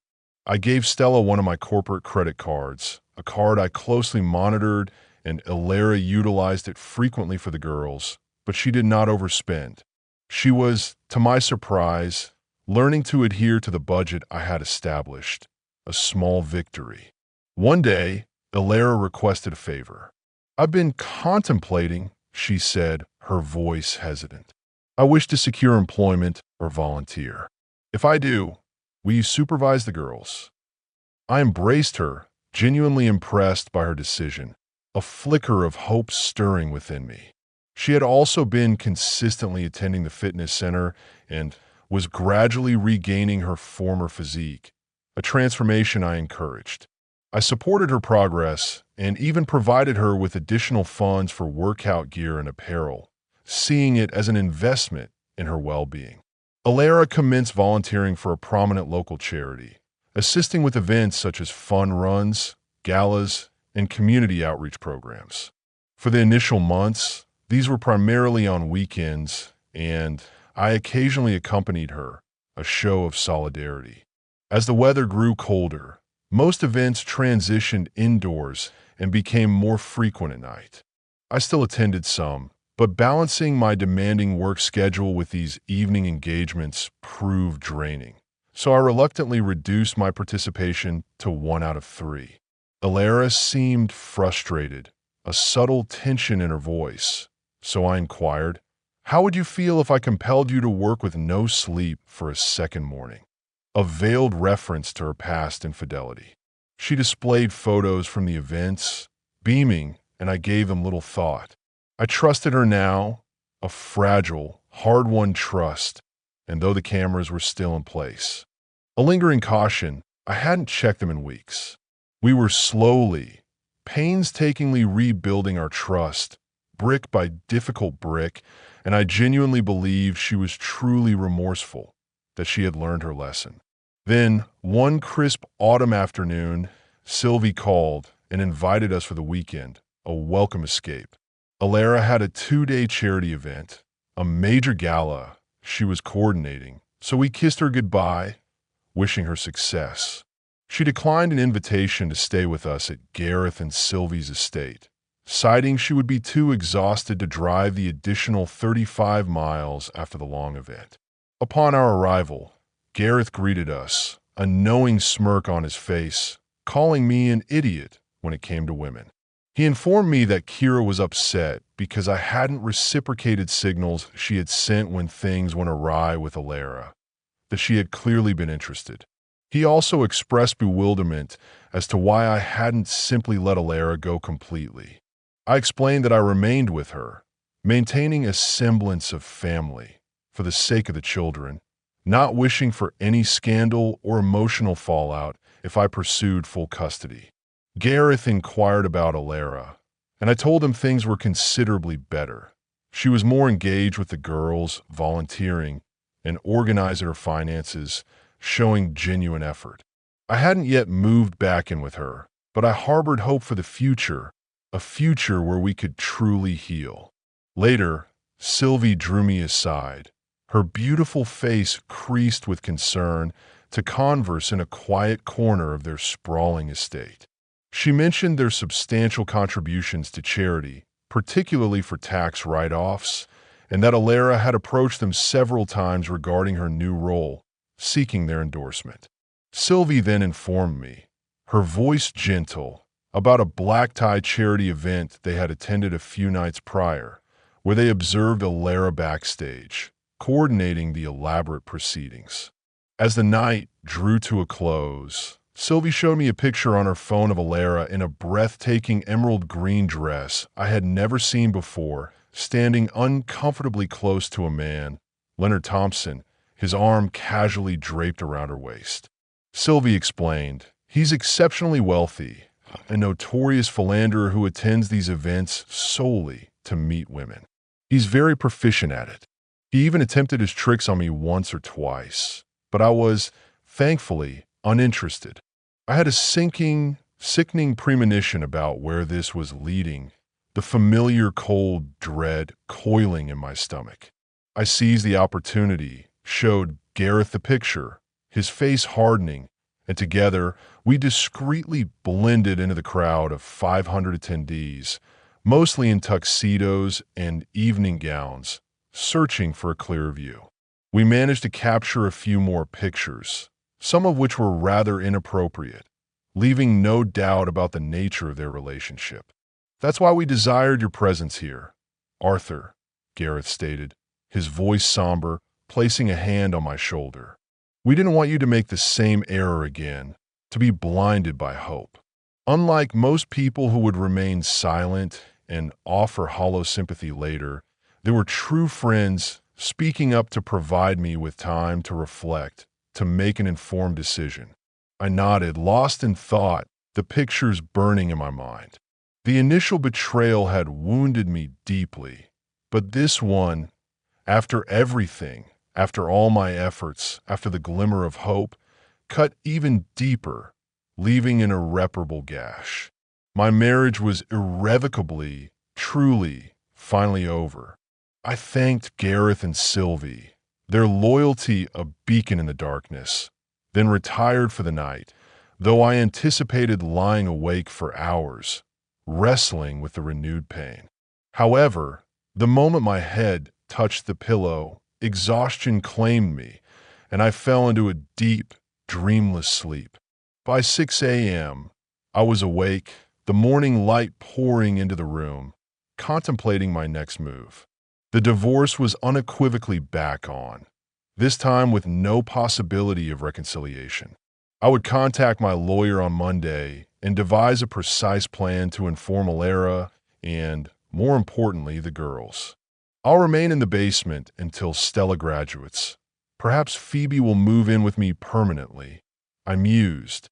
A: I gave Stella one of my corporate credit cards, a card I closely monitored, and Alara utilized it frequently for the girls, but she did not overspend. She was, to my surprise, learning to adhere to the budget I had established, a small victory. One day, Alara requested a favor. "I've been contemplating," she said, her voice hesitant. "I wish to secure employment or volunteer. If I do, will you supervise the girls?" I embraced her, genuinely impressed by her decision, a flicker of hope stirring within me. She had also been consistently attending the fitness center and was gradually regaining her former physique, a transformation I encouraged. I supported her progress and even provided her with additional funds for workout gear and apparel, seeing it as an investment in her well-being. Alara commenced volunteering for a prominent local charity, assisting with events such as fun runs, galas, and community outreach programs. For the initial months, these were primarily on weekends, and I occasionally accompanied her, a show of solidarity. As the weather grew colder, most events transitioned indoors and became more frequent at night. I still attended some, but balancing my demanding work schedule with these evening engagements proved draining. So I reluctantly reduced my participation to 1 out of 3. Alara seemed frustrated, a subtle tension in her voice. So I inquired, "How would you feel if I compelled you to work with no sleep for a second morning?" A veiled reference to her past infidelity. She displayed photos from the events, beaming, and I gave them little thought. I trusted her now, a fragile, hard-won trust, and though the cameras were still in place. A lingering caution, I hadn't checked them in weeks. We were slowly, painstakingly rebuilding our trust, brick by difficult brick, and I genuinely believed she was truly remorseful, that she had learned her lesson. Then, one crisp autumn afternoon, Sylvie called and invited us for the weekend, a welcome escape. Alara had a 2-day charity event, a major gala she was coordinating, so we kissed her goodbye, wishing her success. She declined an invitation to stay with us at Gareth and Sylvie's estate, citing she would be too exhausted to drive the additional 35 miles after the long event. Upon our arrival, Gareth greeted us, a knowing smirk on his face, calling me an idiot when it came to women. He informed me that Kira was upset because I hadn't reciprocated signals she had sent when things went awry with Alara, that she had clearly been interested. He also expressed bewilderment as to why I hadn't simply let Alara go completely. I explained that I remained with her, maintaining a semblance of family, for the sake of the children, not wishing for any scandal or emotional fallout if I pursued full custody. Gareth inquired about Alara, and I told him things were considerably better. She was more engaged with the girls, volunteering, and organizing her finances, showing genuine effort. I hadn't yet moved back in with her, but I harbored hope for the future, a future where we could truly heal. Later, Sylvie drew me aside, her beautiful face creased with concern, to converse in a quiet corner of their sprawling estate. She mentioned their substantial contributions to charity, particularly for tax write-offs, and that Alara had approached them several times regarding her new role, seeking their endorsement. Sylvie then informed me, her voice gentle, about a black-tie charity event they had attended a few nights prior, where they observed Alara backstage, coordinating the elaborate proceedings. As the night drew to a close, Sylvie showed me a picture on her phone of Alara in a breathtaking emerald green dress I had never seen before, standing uncomfortably close to a man, Leonard Thompson, his arm casually draped around her waist. Sylvie explained, "He's exceptionally wealthy, a notorious philanderer who attends these events solely to meet women. He's very proficient at it. He even attempted his tricks on me once or twice, but I was, thankfully, uninterested. I had a sickening premonition about where this was leading, the familiar cold dread coiling in my stomach. I seized the opportunity, showed Gareth the picture, his face hardening, and together we discreetly blended into the crowd of 500 attendees, mostly in tuxedos and evening gowns, searching for a clear view. We managed to capture a few more pictures, some of which were rather inappropriate, leaving no doubt about the nature of their relationship. "That's why we desired your presence here, Arthur," Gareth stated, his voice somber, placing a hand on my shoulder. "We didn't want you to make the same error again, to be blinded by hope. Unlike most people who would remain silent and offer hollow sympathy later, there were true friends speaking up to provide me with time to reflect, to make an informed decision." I nodded, lost in thought, the pictures burning in my mind. The initial betrayal had wounded me deeply, But this one, after everything, after all my efforts, after the glimmer of hope, cut even deeper, leaving an irreparable gash. My marriage was irrevocably, truly, finally over. I thanked Gareth and Sylvie, their loyalty a beacon in the darkness, then retired for the night, though I anticipated lying awake for hours, wrestling with the renewed pain. However, the moment my head touched the pillow, exhaustion claimed me, and I fell into a deep, dreamless sleep. By 6 a.m., I was awake, the morning light pouring into the room, contemplating my next move. The divorce was unequivocally back on, this time with no possibility of reconciliation. I would contact my lawyer on Monday and devise a precise plan to inform Alara and, more importantly, the girls. I'll remain in the basement until Stella graduates. Perhaps Phoebe will move in with me permanently. I mused.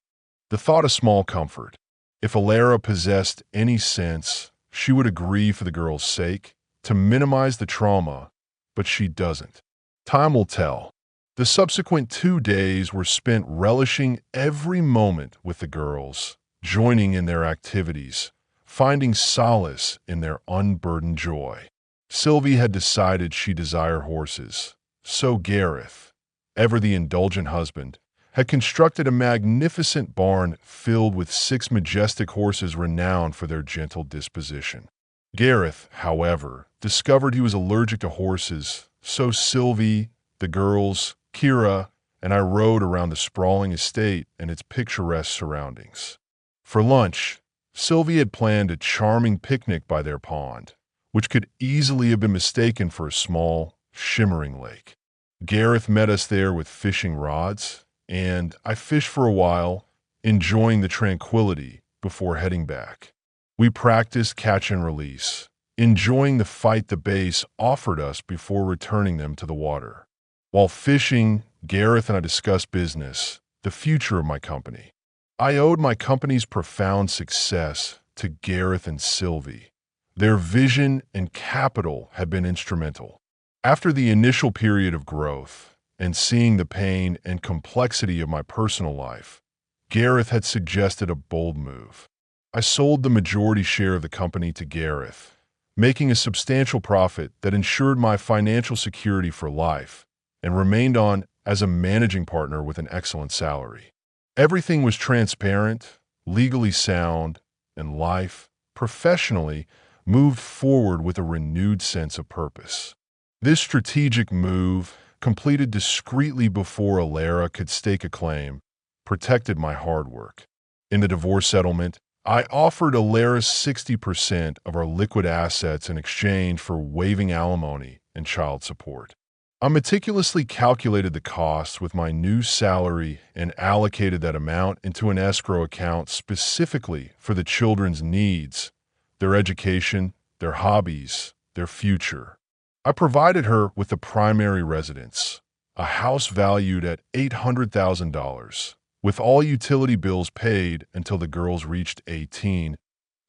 A: The thought a small comfort. If Alara possessed any sense, she would agree for the girl's sake, to minimize the trauma, but she doesn't. Time will tell. The subsequent 2 days were spent relishing every moment with the girls, joining in their activities, finding solace in their unburdened joy. Sylvie had decided she desired horses, so Gareth, ever the indulgent husband, had constructed a magnificent barn filled with 6 majestic horses renowned for their gentle disposition. Gareth, however, discovered he was allergic to horses, so Sylvie, the girls, Kira, and I rode around the sprawling estate and its picturesque surroundings. For lunch, Sylvie had planned a charming picnic by their pond, which could easily have been mistaken for a small, shimmering lake. Gareth met us there with fishing rods, and I fished for a while, enjoying the tranquility before heading back. We practiced catch and release, enjoying the fight the bass offered us before returning them to the water. While fishing, Gareth and I discussed business, the future of my company. I owed my company's profound success to Gareth and Sylvie. Their vision and capital had been instrumental. After the initial period of growth, and seeing the pain and complexity of my personal life, Gareth had suggested a bold move. I sold the majority share of the company to Gareth, making a substantial profit that ensured my financial security for life, and remained on as a managing partner with an excellent salary. Everything was transparent, legally sound, and life, professionally, moved forward with a renewed sense of purpose. This strategic move, completed discreetly before Alara could stake a claim, protected my hard work. In the divorce settlement, I offered Alara 60% of our liquid assets in exchange for waiving alimony and child support. I meticulously calculated the costs with my new salary and allocated that amount into an escrow account specifically for the children's needs, their education, their hobbies, their future. I provided her with the primary residence, a house valued at $800,000, with all utility bills paid until the girls reached 18,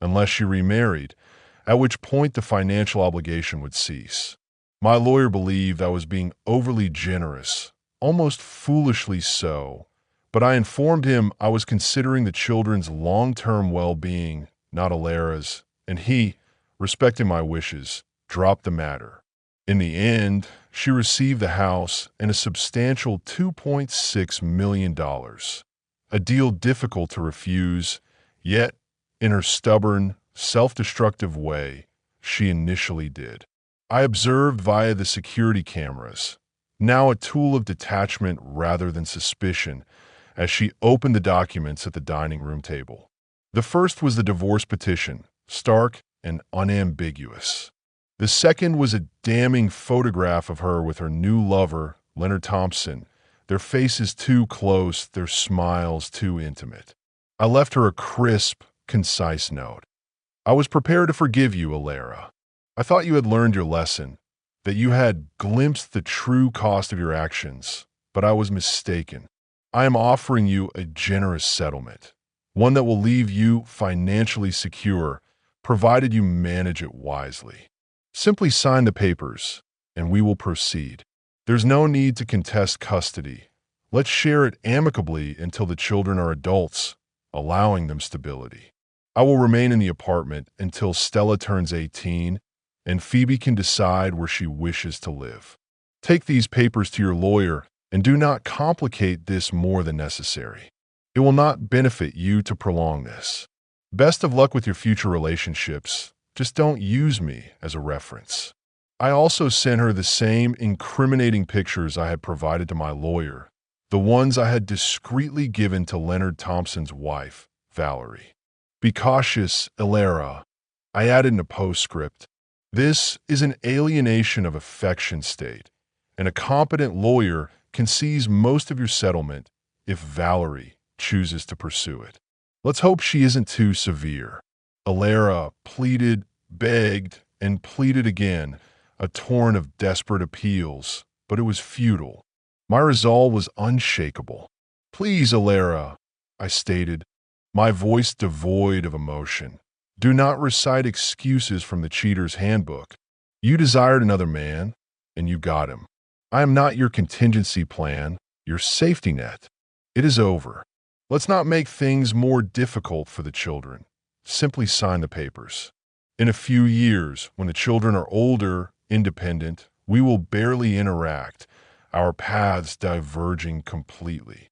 A: unless she remarried, at which point the financial obligation would cease. My lawyer believed I was being overly generous, almost foolishly so, but I informed him I was considering the children's long-term well-being, not Alara's, and he, respecting my wishes, dropped the matter. In the end, she received the house and a substantial $2.6 million, a deal difficult to refuse, yet, in her stubborn, self-destructive way, she initially did. I observed via the security cameras, now a tool of detachment rather than suspicion, as she opened the documents at the dining room table. The first was the divorce petition, stark and unambiguous. The second was a damning photograph of her with her new lover, Leonard Thompson, their faces too close, their smiles too intimate. I left her a crisp, concise note. I was prepared to forgive you, Alara. I thought you had learned your lesson, that you had glimpsed the true cost of your actions, but I was mistaken. I am offering you a generous settlement, one that will leave you financially secure, provided you manage it wisely. Simply sign the papers, and we will proceed. There's no need to contest custody. Let's share it amicably until the children are adults, allowing them stability. I will remain in the apartment until Stella turns 18 and Phoebe can decide where she wishes to live. Take these papers to your lawyer and do not complicate this more than necessary. It will not benefit you to prolong this. Best of luck with your future relationships. Just don't use me as a reference. I also sent her the same incriminating pictures I had provided to my lawyer, the ones I had discreetly given to Leonard Thompson's wife, Valerie. Be cautious, Elara. I added in a postscript. This is an alienation of affection state, and a competent lawyer can seize most of your settlement if Valerie chooses to pursue it. Let's hope she isn't too severe. Elara pleaded, begged, and pleaded again, a torrent of desperate appeals, but it was futile. My resolve was unshakable. Please, Elara, I stated, my voice devoid of emotion. Do not recite excuses from the cheater's handbook. You desired another man, and you got him. I am not your contingency plan, your safety net. It is over. Let's not make things more difficult for the children. Simply sign the papers. In a few years, when the children are older, independent, we will barely interact, our paths diverging completely.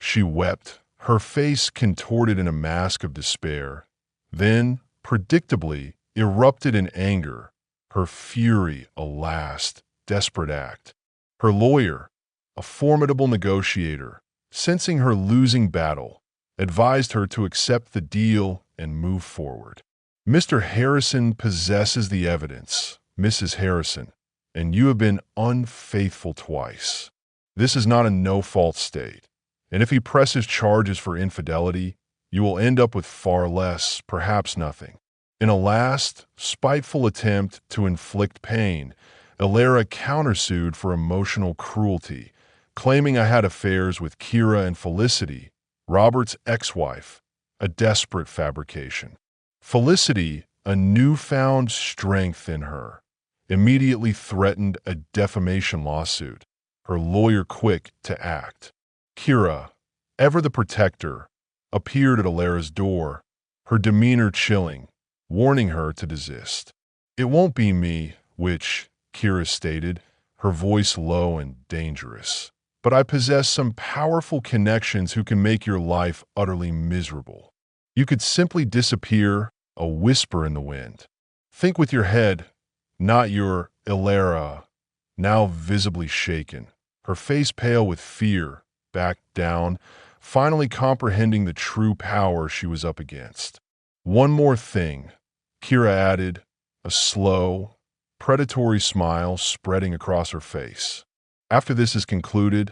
A: She wept, her face contorted in a mask of despair, then, predictably, erupted in anger, her fury a last, desperate act. Her lawyer, a formidable negotiator, sensing her losing battle, advised her to accept the deal and move forward. Mr. Harrison possesses the evidence, Mrs. Harrison, and you have been unfaithful twice. This is not a no-fault state, and if he presses charges for infidelity, you will end up with far less, perhaps nothing. In a last, spiteful attempt to inflict pain, Elara countersued for emotional cruelty, claiming I had affairs with Kira and Felicity, Robert's ex-wife, a desperate fabrication. Felicity, a newfound strength in her, immediately threatened a defamation lawsuit, her lawyer quick to act. Kira, ever the protector, appeared at Elara's door, her demeanor chilling, warning her to desist. It won't be me, which, Kira stated, her voice low and dangerous. But I possess some powerful connections who can make your life utterly miserable. You could simply disappear, a whisper in the wind. Think with your head, not your Elara, now visibly shaken, her face pale with fear, backed down, finally comprehending the true power she was up against. One more thing, Kira added, a slow, predatory smile spreading across her face. After this is concluded,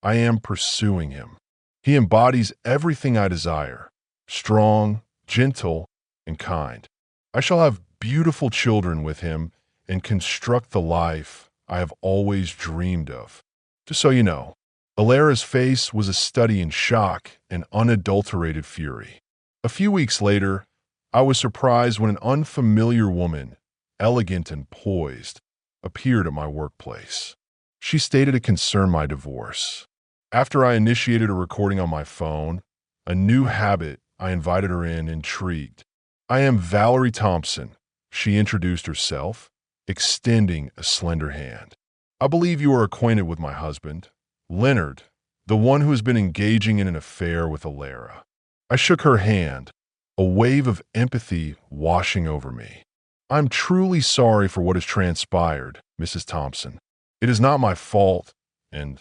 A: I am pursuing him. He embodies everything I desire, strong, gentle, and kind. I shall have beautiful children with him and construct the life I have always dreamed of. Just so you know, Elara's face was a study in shock and unadulterated fury. A few weeks later, I was surprised when an unfamiliar woman, elegant and poised, appeared at my workplace. She stated it concerned my divorce. After I initiated a recording on my phone, a new habit, I invited her in, intrigued. I am Valerie Thompson, she introduced herself, extending a slender hand. I believe you are acquainted with my husband, Leonard, the one who has been engaging in an affair with Elara. I shook her hand, a wave of empathy washing over me. I'm truly sorry for what has transpired, Mrs. Thompson. It is not my fault, and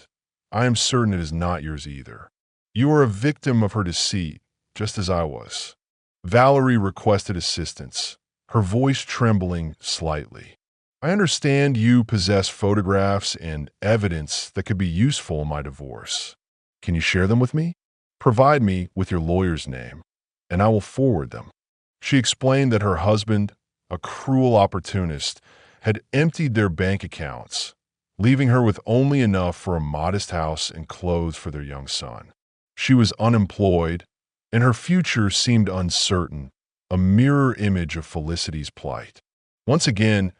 A: I am certain it is not yours either. You are a victim of her deceit, just as I was. Valerie requested assistance, her voice trembling slightly. I understand you possess photographs and evidence that could be useful in my divorce. Can you share them with me? Provide me with your lawyer's name, and I will forward them. She explained that her husband, a cruel opportunist, had emptied their bank accounts, leaving her with only enough for a modest house and clothes for their young son. She was unemployed, and her future seemed uncertain, a mirror image of Felicity's plight. Once again,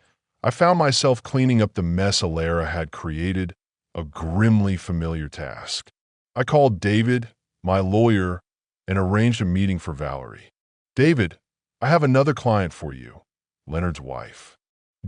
A: I found myself cleaning up the mess Alara had created, a grimly familiar task. I called David, my lawyer, and arranged a meeting for Valerie. David, I have another client for you, Leonard's wife.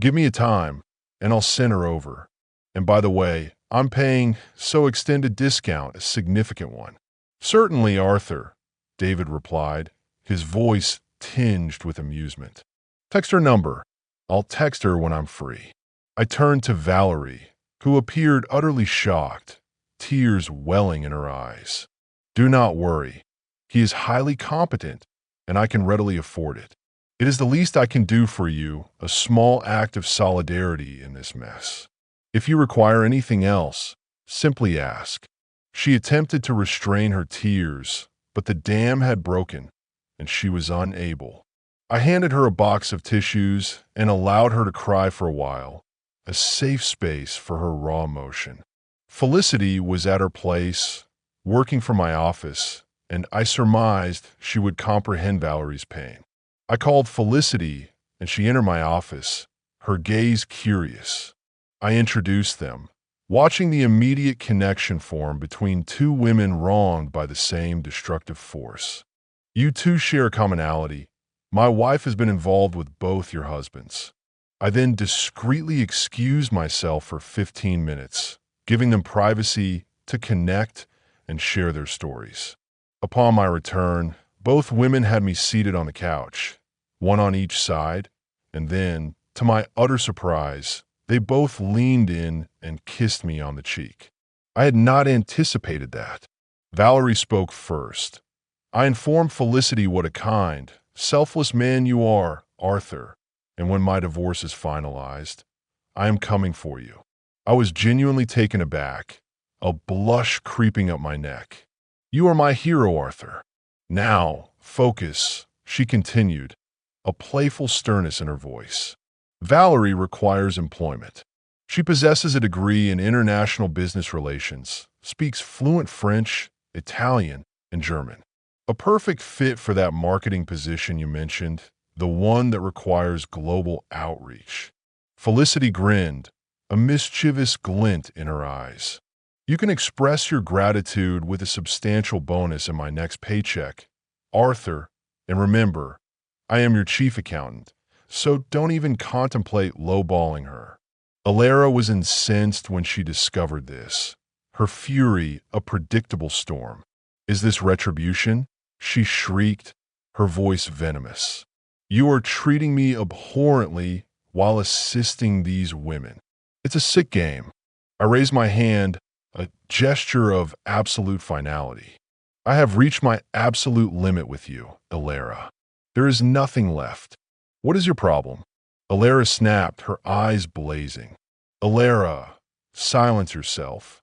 A: Give me a time, and I'll send her over. And by the way, I'm paying, so extended discount, a significant one. Certainly, Arthur, David replied, his voice tinged with amusement. Text her number. I'll text her when I'm free. I turned to Valerie, who appeared utterly shocked, tears welling in her eyes. Do not worry. He is highly competent, and I can readily afford it. It is the least I can do for you, a small act of solidarity in this mess. If you require anything else, simply ask. She attempted to restrain her tears, but the dam had broken, and she was unable. I handed her a box of tissues and allowed her to cry for a while, a safe space for her raw emotion. Felicity was at her place, working from my office, and I surmised she would comprehend Valerie's pain. I called Felicity, and she entered my office, her gaze curious. I introduced them, watching the immediate connection form between two women wronged by the same destructive force. You two share a commonality. My wife has been involved with both your husbands. I then discreetly excused myself for 15 minutes, giving them privacy to connect and share their stories. Upon my return, both women had me seated on the couch, one on each side, and then, to my utter surprise, they both leaned in and kissed me on the cheek. I had not anticipated that. Valerie spoke first. I informed Felicity what a kind, selfless man you are, Arthur, and when my divorce is finalized, I am coming for you. I was genuinely taken aback, a blush creeping up my neck. You are my hero, Arthur. Now, focus, she continued, a playful sternness in her voice. Valerie requires employment. She possesses a degree in international business relations, speaks fluent French, Italian, and German. A perfect fit for that marketing position you mentioned, the one that requires global outreach. Felicity grinned, a mischievous glint in her eyes. You can express your gratitude with a substantial bonus in my next paycheck, Arthur, and remember, I am your chief accountant, so don't even contemplate lowballing her. Alara was incensed when she discovered this, her fury a predictable storm. Is this retribution? She shrieked, her voice venomous. You are treating me abhorrently while assisting these women. It's a sick game. I raised my hand, a gesture of absolute finality. I have reached my absolute limit with you, Alara. There is nothing left. What is your problem? Alara snapped, her eyes blazing. Alara, silence yourself.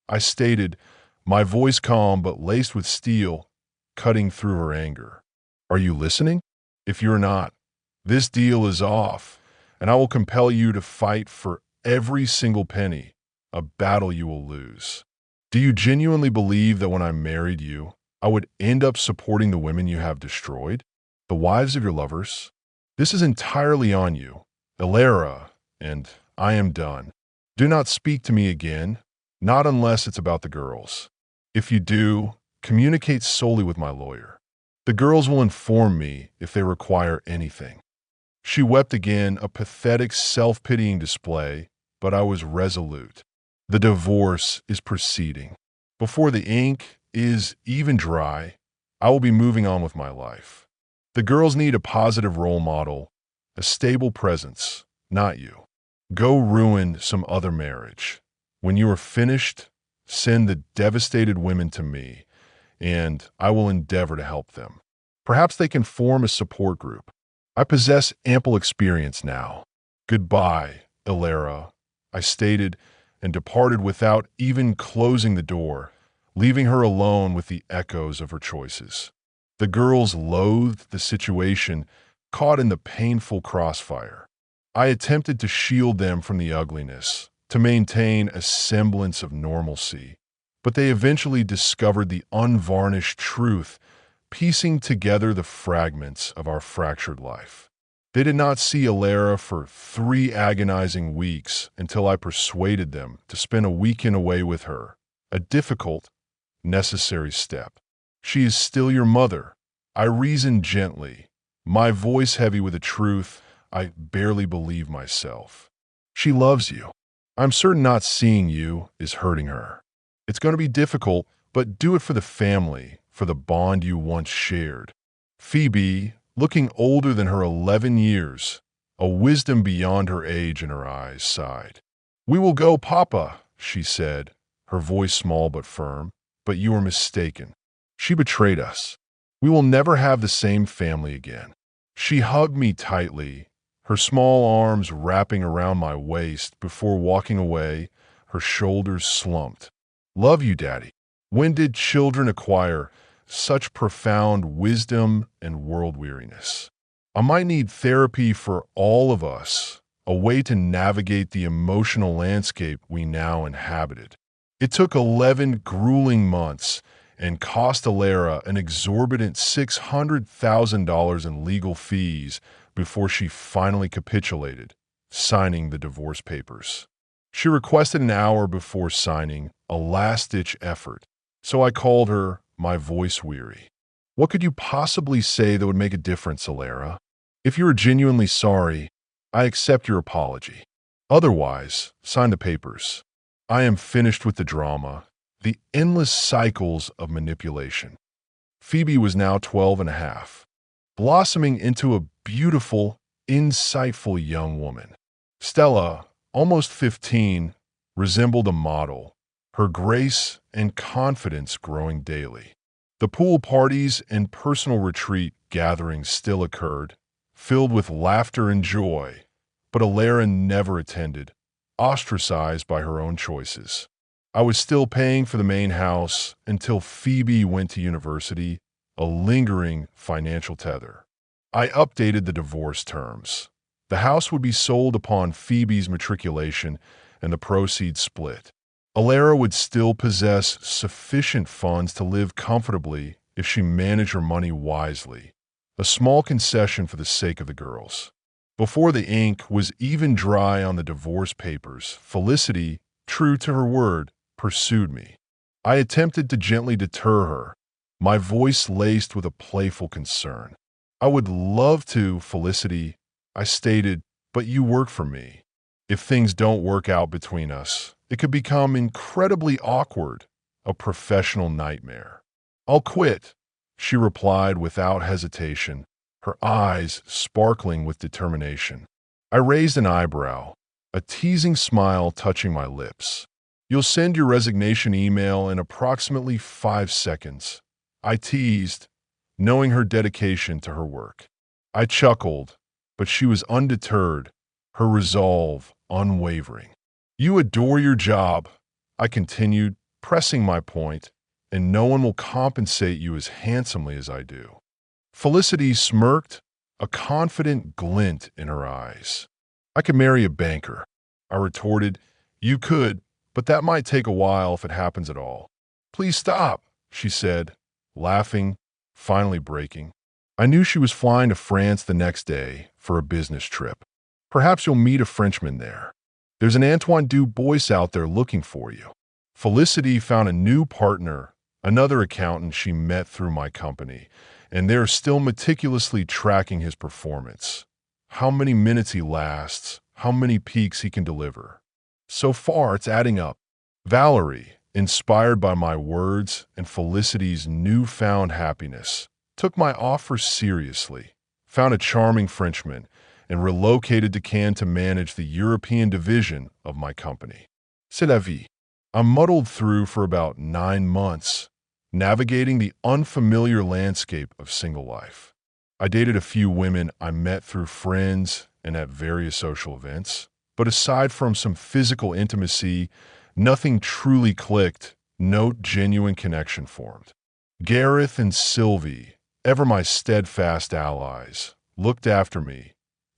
A: I stated, my voice calm but laced with steel, cutting through her anger. Are you listening? If you're not, this deal is off, and I will compel you to fight for every single penny, a battle you will lose. Do you genuinely believe that when I married you, I would end up supporting the women you have destroyed, the wives of your lovers? This is entirely on you, Alara, and I am done. Do not speak to me again, not unless it's about the girls. If you do, communicate solely with my lawyer. The girls will inform me if they require anything. She wept again, a pathetic, self-pitying display, but I was resolute. The divorce is proceeding. Before the ink is even dry, I will be moving on with my life. The girls need a positive role model, a stable presence, not you. Go ruin some other marriage. When you are finished, send the devastated women to me, and I will endeavor to help them. Perhaps they can form a support group. I possess ample experience now. Goodbye, Alara, I stated, and departed without even closing the door, leaving her alone with the echoes of her choices. The girls loathed the situation, caught in the painful crossfire. I attempted to shield them from the ugliness, to maintain a semblance of normalcy, but they eventually discovered the unvarnished truth, piecing together the fragments of our fractured life. They did not see Alara for 3 agonizing weeks until I persuaded them to spend a weekend away with her, a difficult, necessary step. She is still your mother. I reasoned gently, my voice heavy with the truth I barely believe myself. She loves you. I'm certain not seeing you is hurting her. It's going to be difficult, but do it for the family, for the bond you once shared. Phoebe, looking older than her 11 years, a wisdom beyond her age in her eyes, sighed. We will go, Papa, she said, her voice small but firm, but you are mistaken. She betrayed us. We will never have the same family again. She hugged me tightly, her small arms wrapping around my waist before walking away, her shoulders slumped. Love you, Daddy. When did children acquire such profound wisdom and world weariness? I might need therapy for all of us, a way to navigate the emotional landscape we now inhabited. It took 11 grueling months and cost Alara an exorbitant $600,000 in legal fees before she finally capitulated, signing the divorce papers. She requested an hour before signing, a last-ditch effort, so I called her, my voice weary. What could you possibly say that would make a difference, Alara? If you are genuinely sorry, I accept your apology. Otherwise, sign the papers. I am finished with the drama, the endless cycles of manipulation. Phoebe was now 12 and a half, blossoming into a beautiful, insightful young woman. Stella, almost 15, resembled a model, her grace and confidence growing daily. The pool parties and personal retreat gatherings still occurred, filled with laughter and joy, but Alara never attended, ostracized by her own choices. I was still paying for the main house until Phoebe went to university, a lingering financial tether. I updated the divorce terms. The house would be sold upon Phoebe's matriculation and the proceeds split. Alara would still possess sufficient funds to live comfortably if she managed her money wisely, a small concession for the sake of the girls. Before the ink was even dry on the divorce papers, Felicity, true to her word, pursued me. I attempted to gently deter her, my voice laced with a playful concern. I would love to, Felicity, I stated, but you work for me. If things don't work out between us, it could become incredibly awkward, a professional nightmare. I'll quit, she replied without hesitation, her eyes sparkling with determination. I raised an eyebrow, a teasing smile touching my lips. You'll send your resignation email in approximately 5 seconds, I teased, knowing her dedication to her work. I chuckled, but she was undeterred, her resolve unwavering. You adore your job, I continued, pressing my point, and no one will compensate you as handsomely as I do. Felicity smirked, a confident glint in her eyes. I could marry a banker, I retorted. You could, but that might take a while if it happens at all. Please stop, she said, laughing, finally breaking. I knew she was flying to France the next day for a business trip. Perhaps you'll meet a Frenchman there. There's an Antoine Dubois out there looking for you. Felicity found a new partner, another accountant she met through my company, and they're still meticulously tracking his performance. How many minutes he lasts, how many peaks he can deliver. So far, it's adding up. Valerie, inspired by my words and Felicity's newfound happiness, took my offer seriously, found a charming Frenchman, and relocated to Cannes to manage the European division of my company. C'est la vie. I muddled through for about 9 months, navigating the unfamiliar landscape of single life. I dated a few women I met through friends and at various social events, but aside from some physical intimacy, nothing truly clicked, no genuine connection formed. Gareth and Sylvie, ever my steadfast allies, looked after me,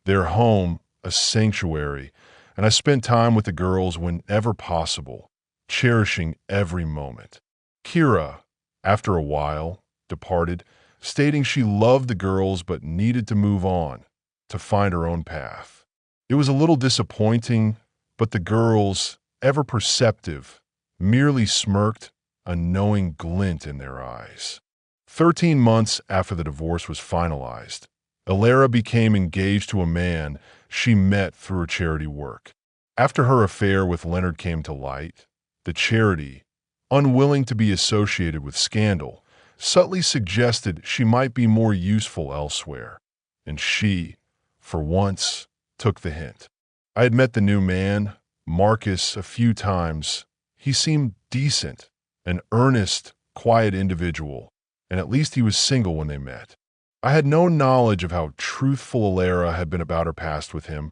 A: their home a sanctuary, and I spent time with the girls whenever possible, cherishing every moment. Kira, after a while, departed, stating she loved the girls but needed to move on, to find her own path. It was a little disappointing, but the girls, ever perceptive, merely smirked, a knowing glint in their eyes. 13 months after the divorce was finalized, Alara became engaged to a man she met through her charity work. After her affair with Leonard came to light, the charity, unwilling to be associated with scandal, subtly suggested she might be more useful elsewhere. And she, for once, took the hint. I had met the new man, Marcus, a few times. He seemed decent, an earnest, quiet individual, and at least he was single when they met. I had no knowledge of how truthful Alara had been about her past with him,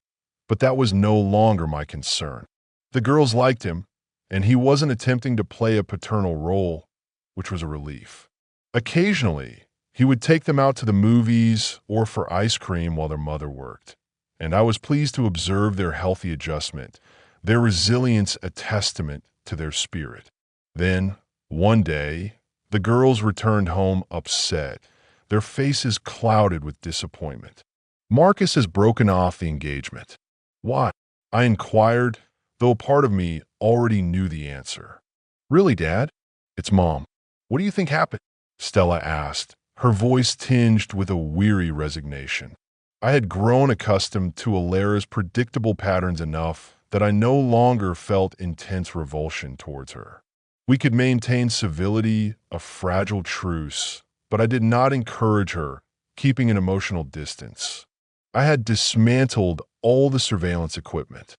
A: but that was no longer my concern. The girls liked him, and he wasn't attempting to play a paternal role, which was a relief. Occasionally, he would take them out to the movies or for ice cream while their mother worked, and I was pleased to observe their healthy adjustment, their resilience a testament to their spirit. Then, one day, the girls returned home upset, their faces clouded with disappointment. Marcus has broken off the engagement. Why? I inquired, though a part of me already knew the answer. Really, Dad? It's Mom. What do you think happened? Stella asked, her voice tinged with a weary resignation. I had grown accustomed to Alara's predictable patterns enough that I no longer felt intense revulsion towards her. We could maintain civility, a fragile truce, but I did not encourage her, keeping an emotional distance. I had dismantled all the surveillance equipment.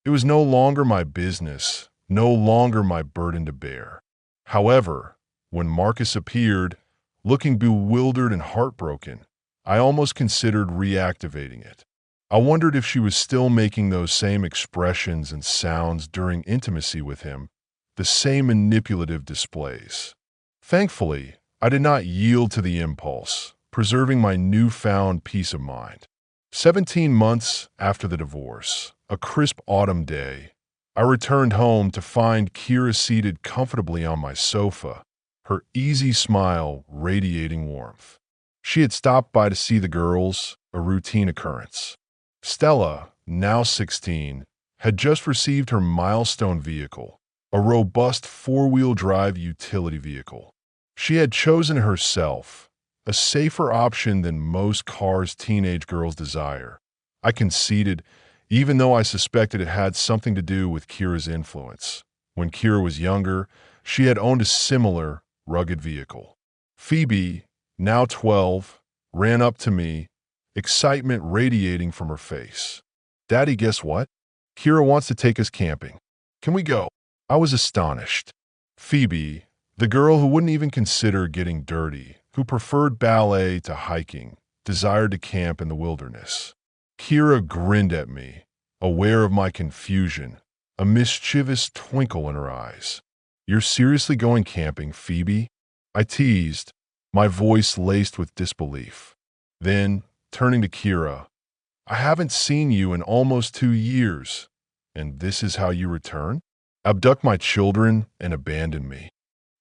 A: It was no longer my business, no longer my burden to bear. However, when Marcus appeared, looking bewildered and heartbroken, I almost considered reactivating it. I wondered if she was still making those same expressions and sounds during intimacy with him, the same manipulative displays. Thankfully, I did not yield to the impulse, preserving my newfound peace of mind. 17 months after the divorce, a crisp autumn day, I returned home to find Kira seated comfortably on my sofa, her easy smile radiating warmth. She had stopped by to see the girls, a routine occurrence. Stella, now 16, had just received her milestone vehicle, a robust four-wheel drive utility vehicle. She had chosen herself, a safer option than most cars teenage girls desire. I conceded, even though I suspected it had something to do with Kira's influence. When Kira was younger, she had owned a similar, rugged vehicle. Phoebe, now 12, ran up to me, excitement radiating from her face. "Daddy, guess what? Kira wants to take us camping. Can we go?" I was astonished. Phoebe, the girl who wouldn't even consider getting dirty, who preferred ballet to hiking, desired to camp in the wilderness. Kira grinned at me, aware of my confusion, a mischievous twinkle in her eyes. "You're seriously going camping, Phoebe?" I teased, my voice laced with disbelief. Then, turning to Kira, "I haven't seen you in almost 2 years, and this is how you return? Abduct my children and abandon me."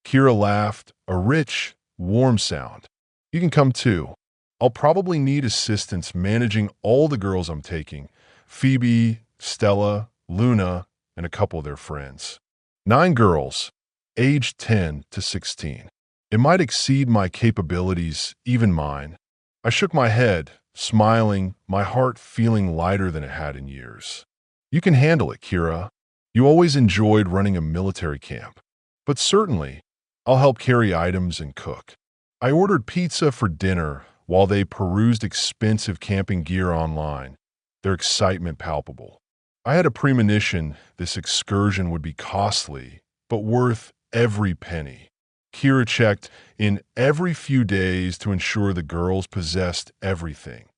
A: Kira laughed, a rich, warm sound. "You can come too. I'll probably need assistance managing all the girls I'm taking, Phoebe, Stella, Luna, and a couple of their friends. 9 girls, aged 10 to 16. It might exceed my capabilities, even mine." I shook my head, smiling, my heart feeling lighter than it had in years. "You can handle it, Kira. You always enjoyed running a military camp. But certainly, I'll help carry items and cook." I ordered pizza for dinner while they perused expensive camping gear online, their excitement palpable. I had a premonition this excursion would be costly, but worth every penny. Kira checked in every few days to ensure the girls possessed everything,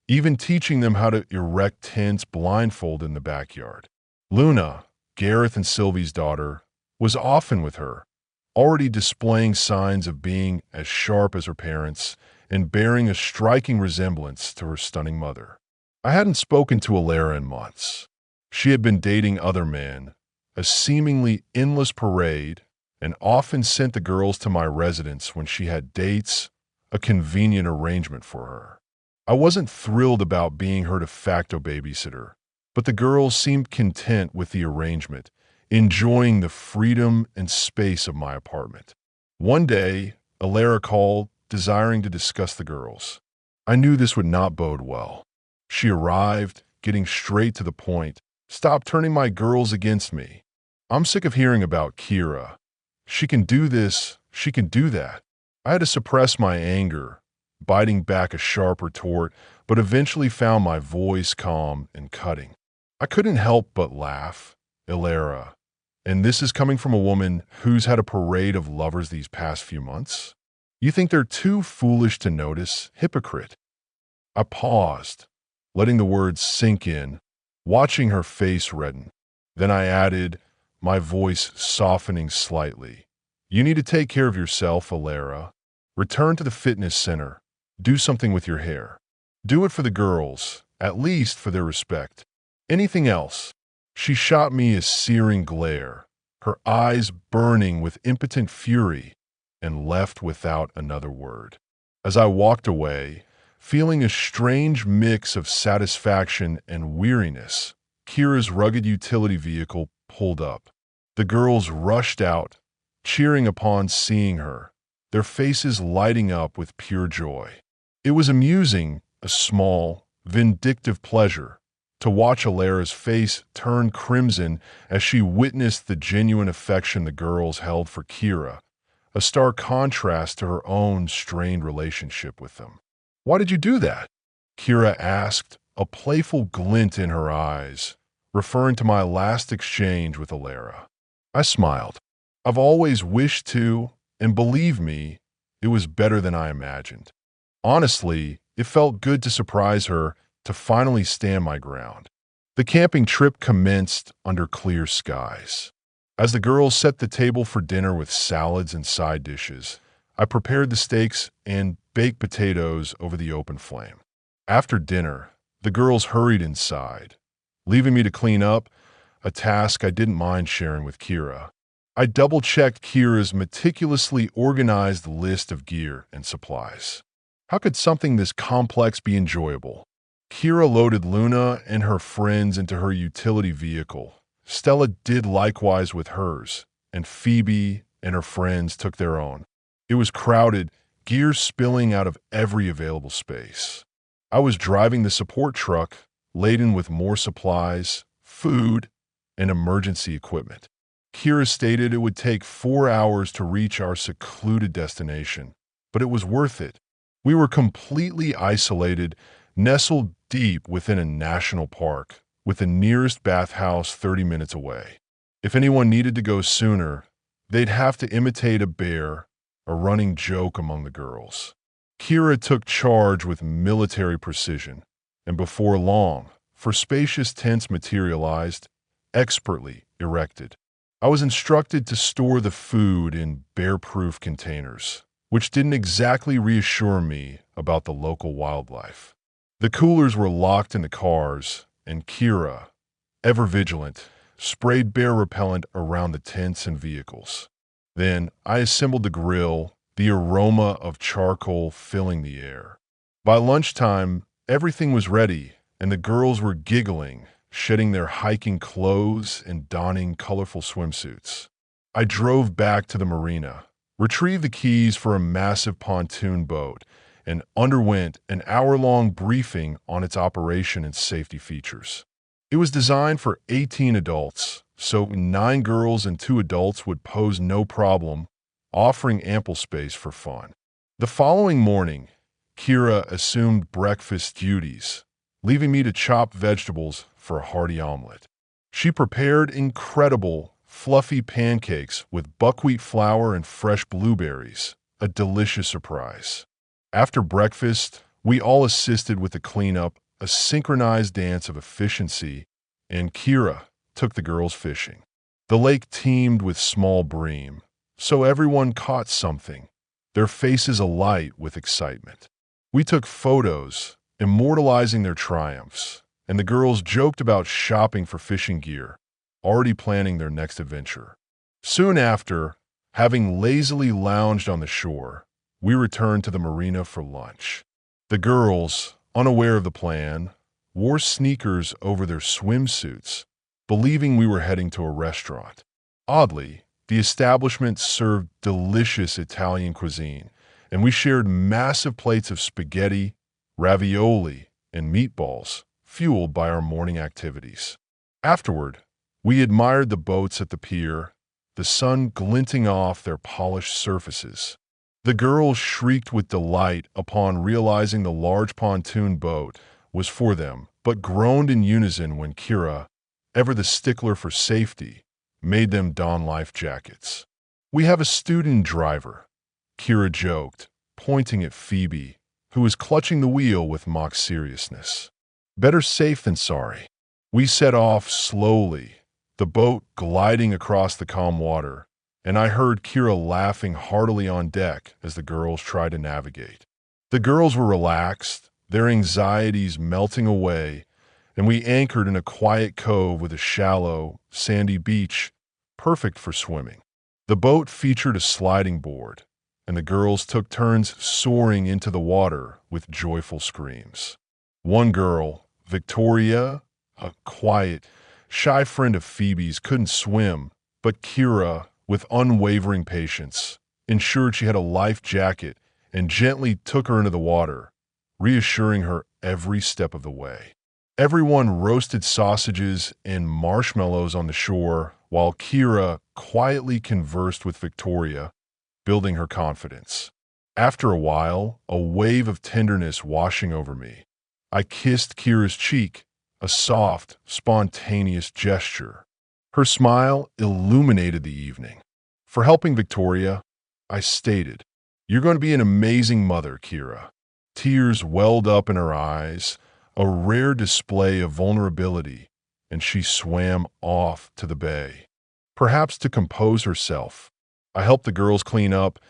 A: even teaching them how to erect tents blindfolded in the backyard. Luna, Gareth and Sylvie's daughter, was often with her, already displaying signs of being as sharp as her parents and bearing a striking resemblance to her stunning mother. I hadn't spoken to Alara in months. She had been dating other men, a seemingly endless parade, and often sent the girls to my residence when she had dates, a convenient arrangement for her. I wasn't thrilled about being her de facto babysitter, but the girls seemed content with the arrangement, enjoying the freedom and space of my apartment. One day, Alara called, desiring to discuss the girls. I knew this would not bode well. She arrived, getting straight to the point. Stop turning my girls against me. I'm sick of hearing about Kira. She can do this, she can do that. I had to suppress my anger, biting back a sharp retort, but eventually found my voice calm and cutting. I couldn't help but laugh. Alara, and this is coming from a woman who's had a parade of lovers these past few months? You think they're too foolish to notice? Hypocrite. I paused, letting the words sink in, watching her face redden. Then I added, my voice softening slightly. You need to take care of yourself, Alara. Return to the fitness center. Do something with your hair. Do it for the girls, at least for their respect. Anything else? She shot me a searing glare, her eyes burning with impotent fury, and left without another word. As I walked away, feeling a strange mix of satisfaction and weariness, Kira's rugged utility vehicle pulled up. The girls rushed out, cheering upon seeing her, their faces lighting up with pure joy. It was amusing, a small, vindictive pleasure, to watch Alara's face turn crimson as she witnessed the genuine affection the girls held for Kira, a stark contrast to her own strained relationship with them. Why did you do that? Kira asked, a playful glint in her eyes, referring to my last exchange with Alara. I smiled. I've always wished to, and believe me, it was better than I imagined. Honestly, it felt good to surprise her, to finally stand my ground. The camping trip commenced under clear skies. As the girls set the table for dinner with salads and side dishes, I prepared the steaks and baked potatoes over the open flame. After dinner, the girls hurried inside, leaving me to clean up, a task I didn't mind sharing with Kira. I double-checked Kira's meticulously organized list of gear and supplies. How could something this complex be enjoyable? Kira loaded Luna and her friends into her utility vehicle. Stella did likewise with hers, and Phoebe and her friends took their own. It was crowded, gear spilling out of every available space. I was driving the support truck, laden with more supplies, food, and emergency equipment. Kira stated it would take 4 hours to reach our secluded destination, but it was worth it. We were completely isolated, nestled deep within a national park, with the nearest bathhouse 30 minutes away. If anyone needed to go sooner, they'd have to imitate a bear, a running joke among the girls. Kira took charge with military precision, and before long, four spacious tents materialized, expertly erected. I was instructed to store the food in bear-proof containers, which didn't exactly reassure me about the local wildlife. The coolers were locked in the cars, and Kira, ever vigilant, sprayed bear repellent around the tents and vehicles. Then I assembled the grill, the aroma of charcoal filling the air. By lunchtime, everything was ready, and the girls were giggling, shedding their hiking clothes and donning colorful swimsuits. I drove back to the marina, retrieved the keys for a massive pontoon boat, and underwent an hour-long briefing on its operation and safety features. It was designed for 18 adults, so 9 girls and 2 adults would pose no problem, offering ample space for fun. The following morning, Kira assumed breakfast duties, leaving me to chop vegetables for a hearty omelet. She prepared incredible, fluffy pancakes with buckwheat flour and fresh blueberries, a delicious surprise. After breakfast, we all assisted with the cleanup, a synchronized dance of efficiency, and Kira took the girls fishing. The lake teemed with small bream, so everyone caught something, their faces alight with excitement. We took photos, immortalizing their triumphs, and the girls joked about shopping for fishing gear, already planning their next adventure. Soon after, having lazily lounged on the shore, we returned to the marina for lunch. The girls, unaware of the plan, wore sneakers over their swimsuits, believing we were heading to a restaurant. Oddly, the establishment served delicious Italian cuisine, and we shared massive plates of spaghetti, ravioli, and meatballs, fueled by our morning activities. Afterward, we admired the boats at the pier, the sun glinting off their polished surfaces. The girls shrieked with delight upon realizing the large pontoon boat was for them, but groaned in unison when Kira, ever the stickler for safety, made them don life jackets. "We have a student driver," Kira joked, pointing at Phoebe, who was clutching the wheel with mock seriousness. "Better safe than sorry." We set off slowly, the boat gliding across the calm water, and I heard Kira laughing heartily on deck as the girls tried to navigate. The girls were relaxed, their anxieties melting away, and we anchored in a quiet cove with a shallow, sandy beach, perfect for swimming. The boat featured a sliding board, and the girls took turns soaring into the water with joyful screams. One girl, Victoria, a quiet, shy friend of Phoebe's, couldn't swim, but Kira, with unwavering patience, ensured she had a life jacket and gently took her into the water, reassuring her every step of the way. Everyone roasted sausages and marshmallows on the shore, while Kira quietly conversed with Victoria, building her confidence. After a while, a wave of tenderness washing over me, I kissed Kira's cheek, a soft, spontaneous gesture. Her smile illuminated the evening. For helping Victoria, I stated, "You're going to be an amazing mother, Kira." Tears welled up in her eyes, a rare display of vulnerability, and she swam off to the bay. Perhaps to compose herself, I helped the girls clean up,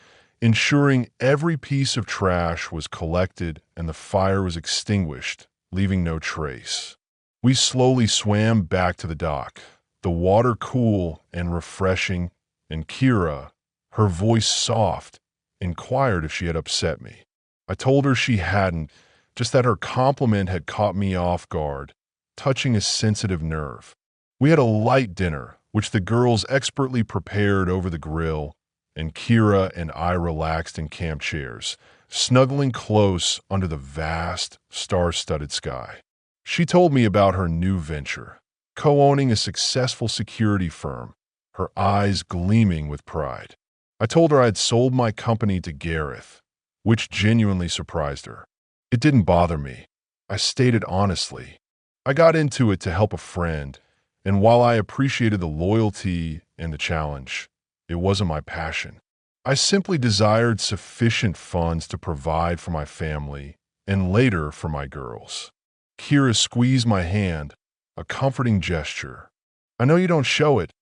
A: ensuring every piece of trash was collected and the fire was extinguished, leaving no trace. We slowly swam back to the dock, the water cool and refreshing, and Kira, her voice soft, inquired if she had upset me. I told her she hadn't, just that her compliment had caught me off guard, touching a sensitive nerve. We had a light dinner, which the girls expertly prepared over the grill, and Kira and I relaxed in camp chairs, snuggling close under the vast, star-studded sky. She told me about her new venture, co-owning a successful security firm, her eyes gleaming with pride. I told her I had sold my company to Gareth, which genuinely surprised her. It didn't bother me. I stated honestly. I got into it to help a friend, and while I appreciated the loyalty and the challenge, it wasn't my passion. I simply desired sufficient funds to provide for my family and later for my girls. Kira squeezed my hand, a comforting gesture. "I know you don't show it,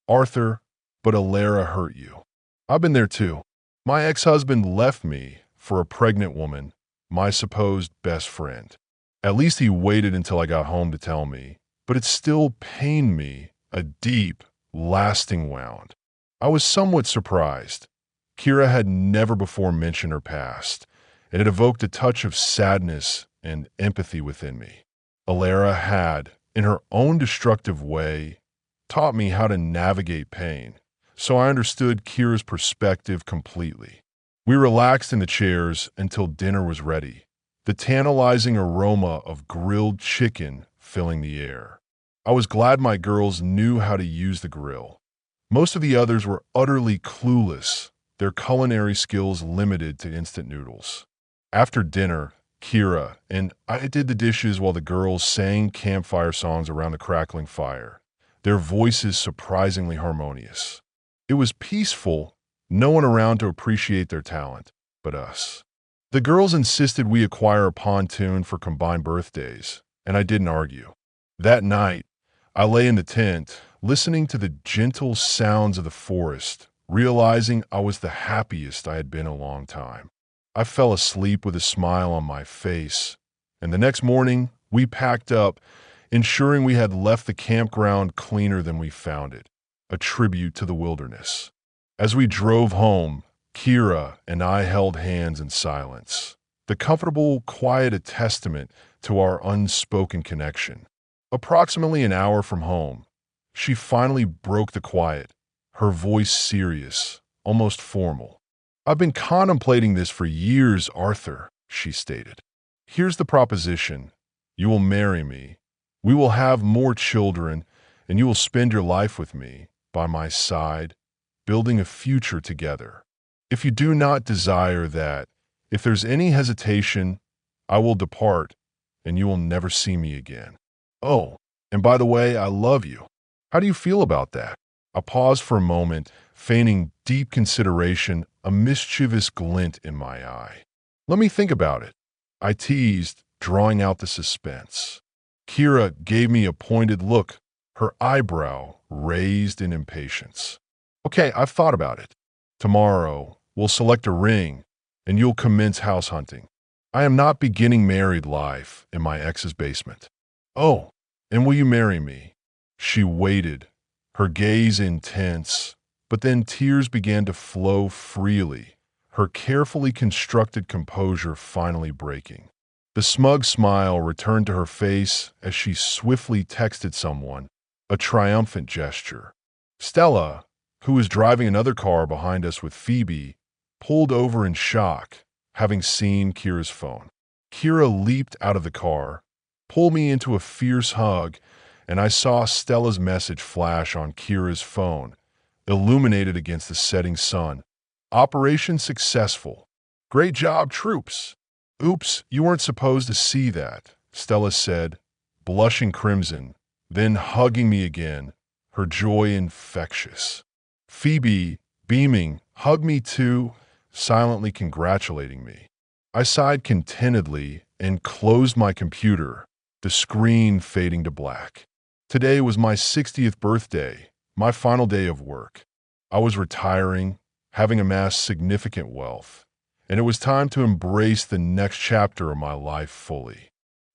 A: Arthur, but Alara hurt you. I've been there too. My ex-husband left me for a pregnant woman, my supposed best friend. At least he waited until I got home to tell me, but it still pained me, a deep, lasting wound. I was somewhat surprised. Kira had never before mentioned her past, and it evoked a touch of sadness and empathy within me. Alara had, in her own destructive way, taught me how to navigate pain, so I understood Kira's perspective completely. We relaxed in the chairs until dinner was ready, the tantalizing aroma of grilled chicken filling the air. I was glad my girls knew how to use the grill. Most of the others were utterly clueless, their culinary skills limited to instant noodles. After dinner, Kira and I did the dishes while the girls sang campfire songs around the crackling fire, their voices surprisingly harmonious. It was peaceful, no one around to appreciate their talent, but us. The girls insisted we acquire a pontoon for combined birthdays, and I didn't argue. That night, I lay in the tent, listening to the gentle sounds of the forest, realizing I was the happiest I had been in a long time. I fell asleep with a smile on my face, and the next morning, we packed up, ensuring we had left the campground cleaner than we found it, a tribute to the wilderness. As we drove home, Kira and I held hands in silence, the comfortable quiet a testament to our unspoken connection. Approximately an hour from home, she finally broke the quiet, her voice serious, almost formal. "I've been contemplating this for years, Arthur," she stated. "Here's the proposition. You will marry me. We will have more children, and you will spend your life with me, by my side, building a future together. If you do not desire that, if there's any hesitation, I will depart, and you will never see me again. Oh, and by the way, I love you. How do you feel about that?" I paused for a moment, feigning deep consideration, a mischievous glint in my eye. "Let me think about it," I teased, drawing out the suspense. Kira gave me a pointed look, her eyebrow raised in impatience. "Okay, I've thought about it. Tomorrow, we'll select a ring, and you'll commence house hunting. I am not beginning married life in my ex's basement." "Oh, and will you marry me?" She waited, her gaze intense, but then tears began to flow freely, her carefully constructed composure finally breaking. The smug smile returned to her face as she swiftly texted someone, a triumphant gesture. Stella, who was driving another car behind us with Phoebe, pulled over in shock, having seen Kira's phone. Kira leaped out of the car, pulled me into a fierce hug, and I saw Stella's message flash on Kira's phone, illuminated against the setting sun. "Operation successful. Great job, troops." "Oops, you weren't supposed to see that," Stella said, blushing crimson, then hugging me again, her joy infectious. Phoebe, beaming, hugged me too, silently congratulating me. I sighed contentedly and closed my computer, the screen fading to black. Today was my 60th birthday, my final day of work. I was retiring, having amassed significant wealth, and it was time to embrace the next chapter of my life fully.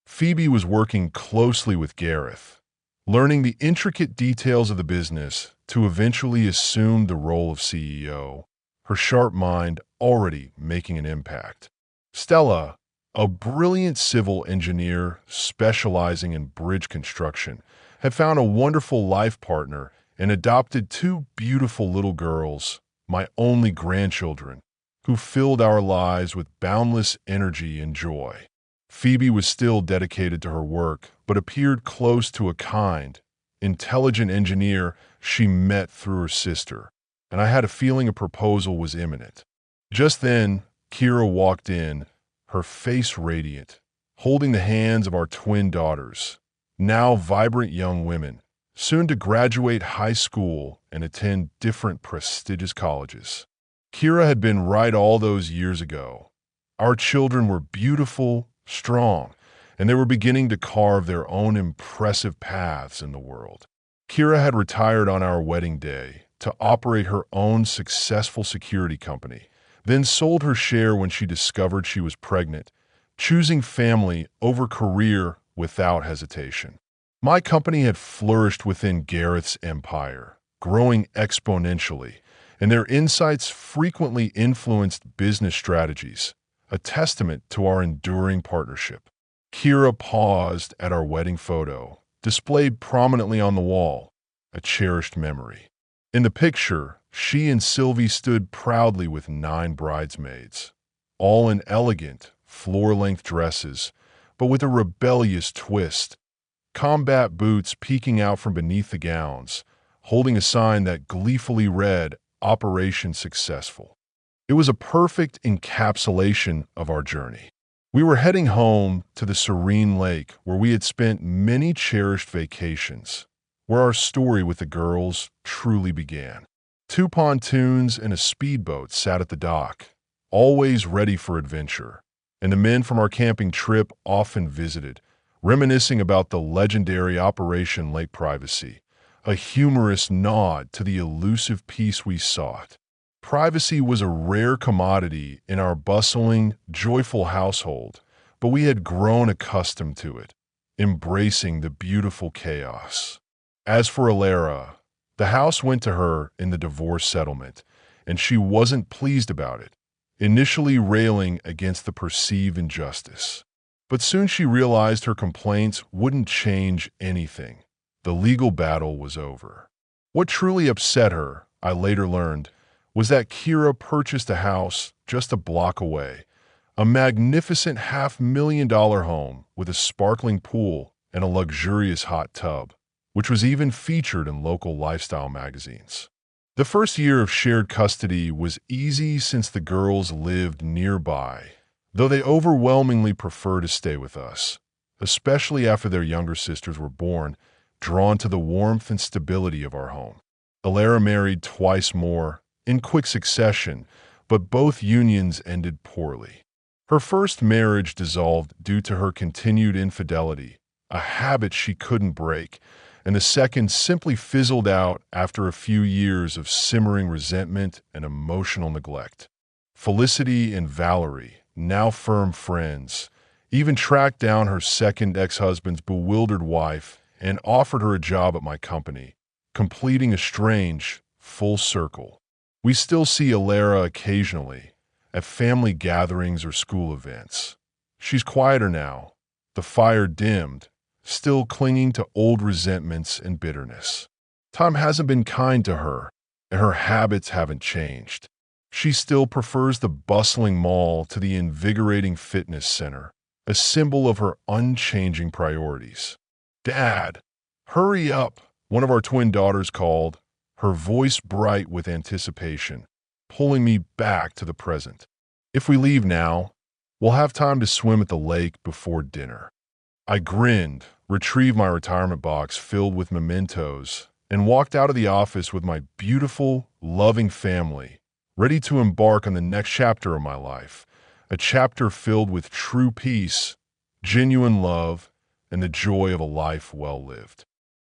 A: Phoebe was working closely with Gareth, learning the intricate details of the business to eventually assume the role of CEO, her sharp mind already making an impact. Stella, a brilliant civil engineer specializing in bridge construction, had found a wonderful life partner and adopted two beautiful little girls, my only grandchildren, who filled our lives with boundless energy and joy. Phoebe was still dedicated to her work, but appeared close to a kind, intelligent engineer she met through her sister, and I had a feeling a proposal was imminent. Just then, Kira walked in, her face radiant, holding the hands of our twin daughters, now vibrant young women, soon to graduate high school and attend different prestigious colleges. Kira had been right all those years ago. Our children were beautiful, strong, and they were beginning to carve their own impressive paths in the world. Kira had retired on our wedding day to operate her own successful security company, then sold her share when she discovered she was pregnant, choosing family over career without hesitation. My company had flourished within Gareth's empire, growing exponentially, and their insights frequently influenced business strategies, a testament to our enduring partnership. Kira paused at our wedding photo, displayed prominently on the wall, a cherished memory. In the picture, she and Sylvie stood proudly with 9 bridesmaids, all in elegant, floor-length dresses, but with a rebellious twist. Combat boots peeking out from beneath the gowns, holding a sign that gleefully read, "Operation Successful." It was a perfect encapsulation of our journey. We were heading home to the serene lake where we had spent many cherished vacations, where our story with the girls truly began. 2 pontoons and a speedboat sat at the dock, always ready for adventure, and the men from our camping trip often visited, reminiscing about the legendary Operation Lake Privacy, a humorous nod to the elusive peace we sought. Privacy was a rare commodity in our bustling, joyful household, but we had grown accustomed to it, embracing the beautiful chaos. As for Alara, the house went to her in the divorce settlement, and she wasn't pleased about it. initially railing against the perceived injustice. But soon she realized her complaints wouldn't change anything. The legal battle was over. What truly upset her, I later learned, was that Kira purchased a house just a block away, a magnificent $500,000 home with a sparkling pool and a luxurious hot tub, which was even featured in local lifestyle magazines. The first year of shared custody was easy since the girls lived nearby, though they overwhelmingly prefer to stay with us, especially after their younger sisters were born, drawn to the warmth and stability of our home. Alara married twice more, in quick succession, but both unions ended poorly. Her first marriage dissolved due to her continued infidelity, a habit she couldn't break, and the second simply fizzled out after a few years of simmering resentment and emotional neglect. Felicity and Valerie, now firm friends, even tracked down her second ex-husband's bewildered wife and offered her a job at my company, completing a strange, full circle. We still see Alara occasionally, at family gatherings or school events. She's quieter now, the fire dimmed, still clinging to old resentments and bitterness. Time hasn't been kind to her, and her habits haven't changed. She still prefers the bustling mall to the invigorating fitness center, a symbol of her unchanging priorities. "Dad, hurry up," one of our twin daughters called, her voice bright with anticipation, pulling me back to the present. If we leave now, we'll have time to swim at the lake before dinner. I grinned, retrieved my retirement box filled with mementos, and walked out of the office with my beautiful, loving family, ready to embark on the next chapter of my life, a chapter filled with true peace, genuine love, and the joy of a life well lived.